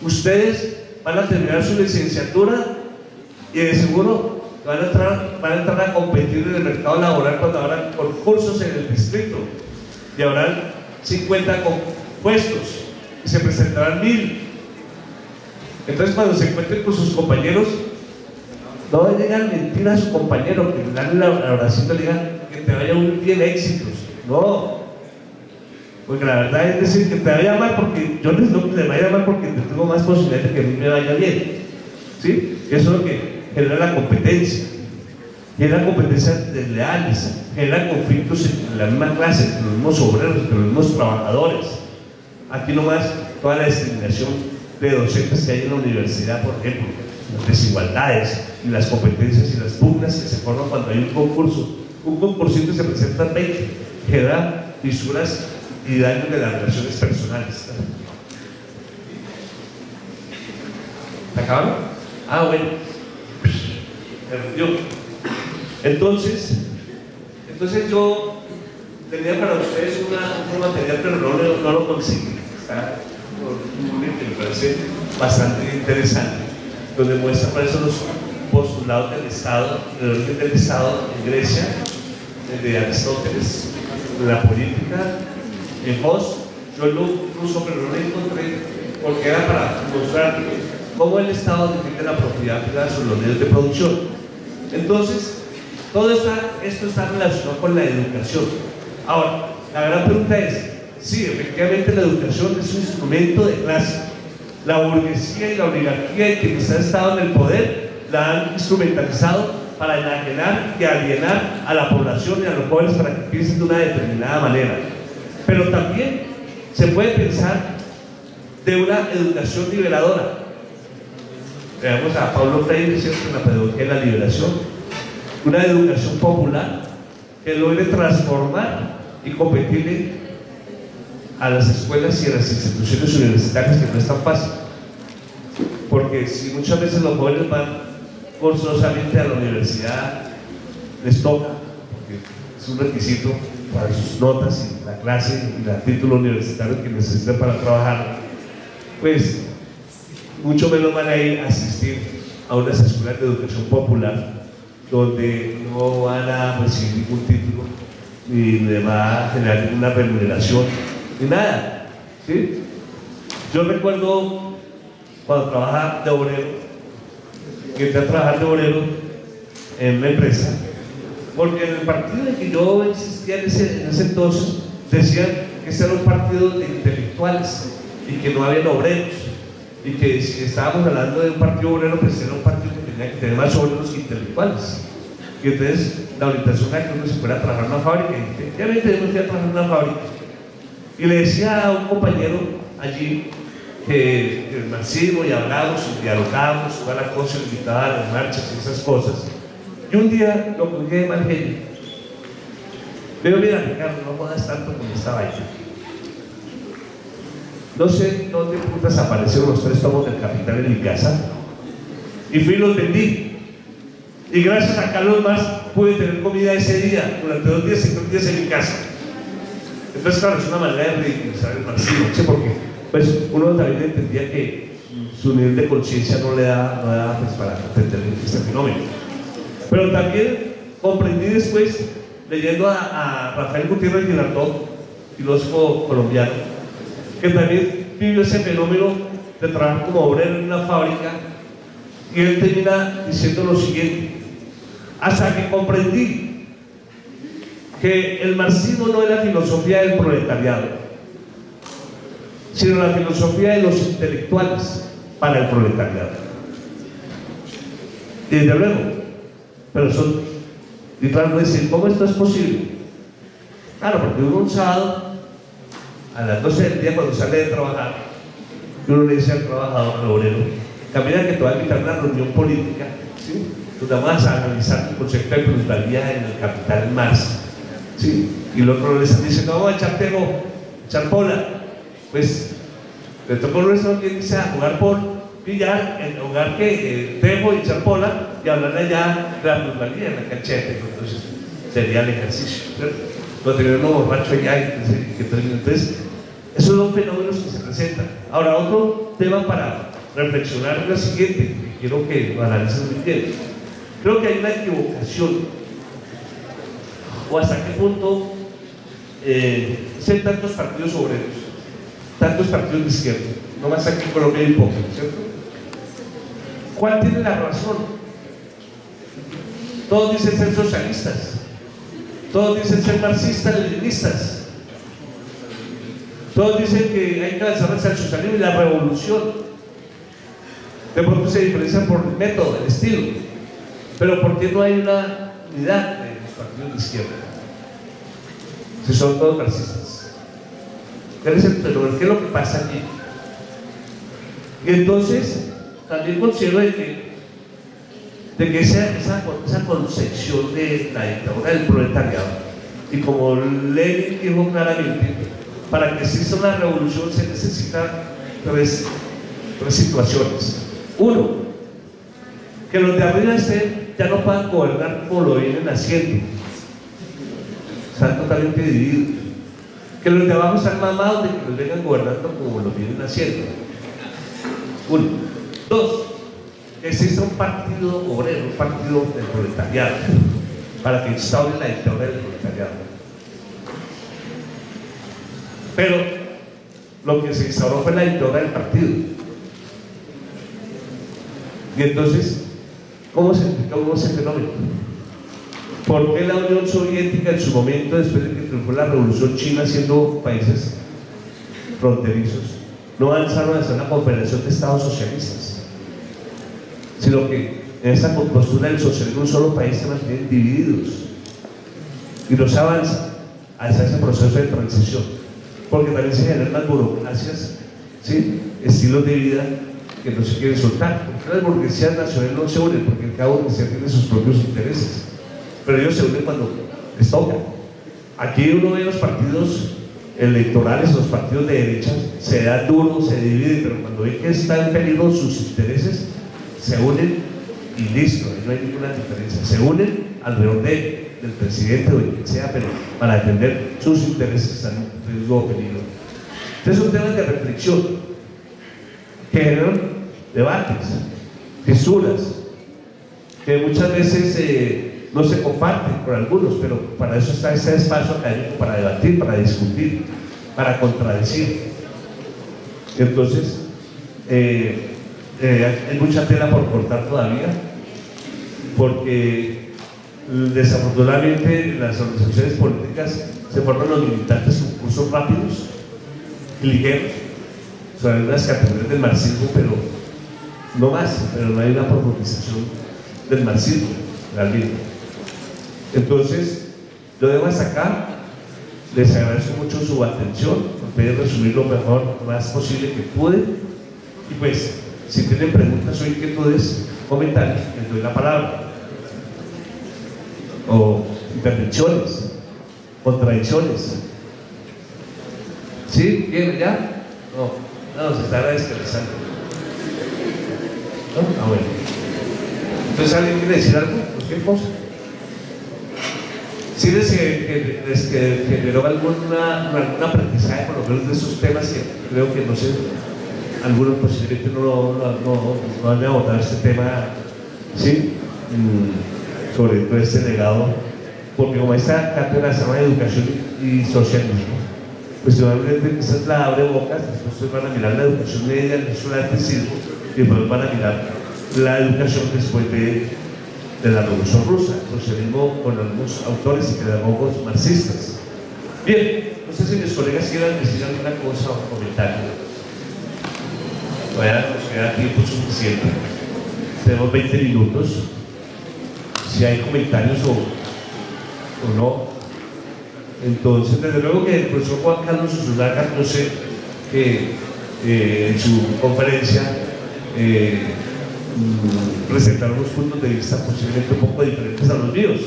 Speaker 1: Ustedes van a terminar su licenciatura y de seguro van a entrar a competir en el mercado laboral cuando habrán concursos en el distrito y habrán 50 puestos y se presentarán 1000. Entonces, cuando se encuentren con sus compañeros, no le digan mentira a su compañero, que le dan la oración, le digan que te vaya muy bien, éxitos. No, porque la verdad es decir que te vaya mal, porque yo necesito que le vaya mal porque tengo más posibilidades de que a mí me vaya bien. ¿Sí? Eso es lo que genera la competencia. Genera competencias desleales, genera conflictos en la misma clase, entre los mismos obreros, entre los mismos trabajadores. Aquí nomás toda la discriminación de docentes que hay en la universidad, por ejemplo, las desigualdades y las competencias y las pugnas que se forman cuando hay un concurso. Un concursito se presentan 20 genera fisuras y daños de las relaciones personales. ¿Se acabaron? Ah, bueno. Entonces yo tenía para ustedes un material, pero no lo conseguí. Está por un libro que me parece bastante interesante, donde muestra cuáles son los postulados del Estado, del origen del Estado en Grecia, de Aristóteles, de la política, en Hobbes. Yo lo uso, pero no lo encontré, porque era para mostrar cómo el Estado defiende la propiedad privada sobre los medios de producción. Entonces, todo esto está relacionado con la educación. Ahora, la gran pregunta es, sí, efectivamente la educación es un instrumento de clase. La burguesía y la oligarquía y quienes han estado en el poder la han instrumentalizado para enajenar y alienar a la población y a los jóvenes para que piensen de una determinada manera. Pero también se puede pensar de una educación liberadora. Veamos a Paulo Freire, ¿cierto?, en la pedagogía de la liberación. Una educación popular que logre transformar y competirle a las escuelas y a las instituciones universitarias, que no es tan fácil. Porque si muchas veces los jóvenes van forzosamente a la universidad, les toca, porque es un requisito para sus notas y la clase y el título universitario que necesitan para trabajar, pues mucho menos van a ir a asistir a unas escuelas de educación popular donde no van a recibir ningún título ni le va a generar ninguna remuneración ni nada, ¿sí? Yo recuerdo cuando trabajaba de obrero, que entré a trabajar de obrero en una empresa, porque en el partido en que yo existía en ese entonces decían que ese era un partido de intelectuales y que no había obreros, y que si estábamos hablando de un partido obrero, pues era un partido que tenía que tener más obreros que intelectuales. Y entonces la orientación era que uno se fuera a trabajar en una fábrica, y efectivamente yo me fui a trabajar en una fábrica, y le decía a un compañero allí que el marxismo, y hablamos y dialogamos toda la cosa, invitaba a las marchas y esas cosas, y un día lo cogí de mal genio. Le digo, mira Ricardo, no jodas tanto con esta vaina. No sé dónde putas aparecieron los 3 tomos del Capital en mi casa, y fui y los vendí, y gracias a Carlos Marx pude tener comida ese día, durante 2 días y 3 días en mi casa. Entonces claro, es una manera de ridiculizar el marxismo, ¿sí? Porque pues uno también entendía que su nivel de conciencia no le da pues, para entender este fenómeno. Pero también comprendí después, leyendo a Rafael Gutiérrez Girardot, filósofo colombiano, que también vivió ese fenómeno de trabajar como obrero en una fábrica, y él termina diciendo lo siguiente: hasta que comprendí que el marxismo no es la filosofía del proletariado, sino la filosofía de los intelectuales para el proletariado. Y desde luego, pero son, y claro, decir, ¿cómo esto es posible? Claro, porque uno un sábado a las 12 del día, cuando sale de trabajar, uno le dice al trabajador, al obrero, camina que te va a invitar a una reunión política, ¿sí?, donde vamos a analizar el concepto de plusvalía en el capital en Marx, ¿sí? Y el otro les dice, no, vamos a echar tego, echar bola. Pues le tocó nuestro que dice a jugar por billar, en lugar que tejo y echar bola, y hablar allá de la plusvalía en la cancheta. Entonces sería el ejercicio, ¿cierto? Lo tener uno borracho allá y que termine. Entonces esos son fenómenos que se presentan. Ahora, otro tema para reflexionar es lo siguiente, que quiero que lo analicen muy bien. Creo que hay una equivocación, o hasta qué punto hay tantos partidos obreros, tantos partidos de izquierda, no más aquí en Colombia hay poco, ¿cierto? ¿Cuál tiene la razón? Todos dicen ser socialistas, todos dicen ser marxistas, leninistas, todos dicen que hay que avanzar hacia el socialismo y la revolución. De pronto se diferencian por el método, el estilo, pero ¿por qué no hay una unidad de los partidos de izquierda? Si son todos marxistas. ¿Cuál es el fenómeno? ¿Qué es lo que pasa aquí? Y entonces también considero de que esa concepción de la dictadura del proletariado Y como Lenin dijo claramente, para que exista una revolución se necesitan tres situaciones. Uno, que los de arriba ya no puedan gobernar como lo vienen haciendo, están totalmente divididos. Que los de abajo están mamados de que los vengan gobernando como lo vienen haciendo. Uno. Dos, que exista un partido obrero, un partido del proletariado, para que instaure la dictadura del proletariado. Pero lo que se instauró fue la dictadura del partido. Y entonces, ¿cómo se explicó ese fenómeno? ¿Por qué la Unión Soviética en su momento, después de que triunfó la Revolución China, siendo países fronterizos, no avanzaron hacia una confederación de estados socialistas? Sino que en esa postura del socialismo un solo país se mantienen divididos y no se avanza hacia ese proceso de transición, porque también se generan las burocracias, ¿sí? Estilos de vida que no se quieren soltar, porque las burguesías nacionales no se unen, porque cada burguesía tiene sus propios intereses, pero ellos se unen cuando les toca. Aquí uno ve los partidos electorales, los partidos de derecha, se da duro, se dividen, pero cuando ve que están en peligro sus intereses, se unen y listo, no hay ninguna diferencia. Se unen alrededor del presidente o de quien sea, pero para defender sus intereses están en riesgo o peligro. Entonces son temas de reflexión que generan debates, fisuras, que muchas veces no se comparten por algunos, pero para eso está ese espacio académico, para debatir, para discutir, para contradecir. Entonces, hay mucha tela por cortar todavía, porque desafortunadamente en las organizaciones políticas se forman los militantes con cursos rápidos y ligeros sobre unas categorías del marxismo, pero no más, pero no hay una profundización del marxismo realmente. Entonces, lo dejo hasta acá. Les agradezco mucho su atención. Voy a resumir lo mejor, lo más posible que pude. Y pues, si tienen preguntas o inquietudes, comentarios, les doy la palabra. O intervenciones, contradicciones. ¿Sí? ¿Bien? ¿Ya? No, se está descansando. ¿No? Ah, bueno. Entonces, ¿alguien quiere decir algo? ¿Qué cosa? ¿Sí les generó algún aprendizaje por lo menos de esos temas que creo que no sé, algunos posiblemente no han abordado este tema, ¿sí? Sobre todo este legado, porque como esta cátedra se llama Educación y Socialismo, pues seguramente esa es la abre bocas, después van a mirar la educación media, el laicismo, y después van a mirar la educación después de la Revolución Rusa, el socialismo con algunos autores y pedagogos marxistas. Bien, no sé si mis colegas quieran decir alguna cosa o comentario. Todavía nos queda tiempo suficiente. Tenemos 20 minutos. Si hay comentarios o no. Entonces, desde luego que el profesor Juan Carlos Zuluaga, yo sé que en su conferencia presentar unos puntos de vista posiblemente un poco diferentes a los míos.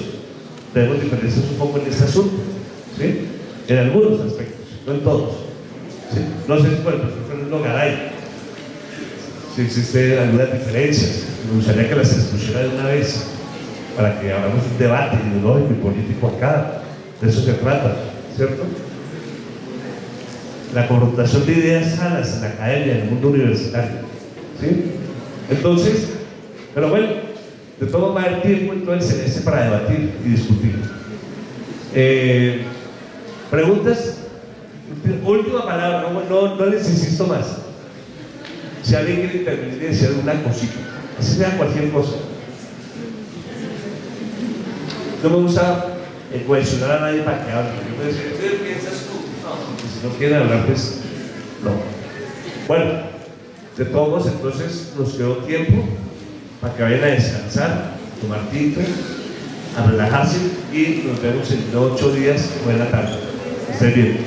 Speaker 1: Tenemos diferencias un poco en este asunto, ¿sí? En algunos aspectos, no en todos, ¿sí? No sé si por el profesor Fernando Garay si existen algunas diferencias. Me gustaría que las expusiera de una vez para que hagamos un debate ideológico y político acá. De eso se trata, ¿cierto? La confrontación de ideas sanas en la academia, en el mundo universitario, ¿sí? Entonces, pero bueno, de todo va a haber tiempo en todo el semestre para debatir y discutir. ¿Preguntas? Última palabra, no les insisto más. Si alguien quiere intervenir y decir alguna cosita, así sea cualquier cosa. No me gusta cohesionar a nadie para que hable. Yo puedo decir, ¿qué piensas tú? No, si no quieren hablar, pues no. Bueno. De todos, entonces nos quedó tiempo para que vayan a descansar, tomar tinto, a relajarse y nos vemos en 8 días. Buena tarde. Estén bien.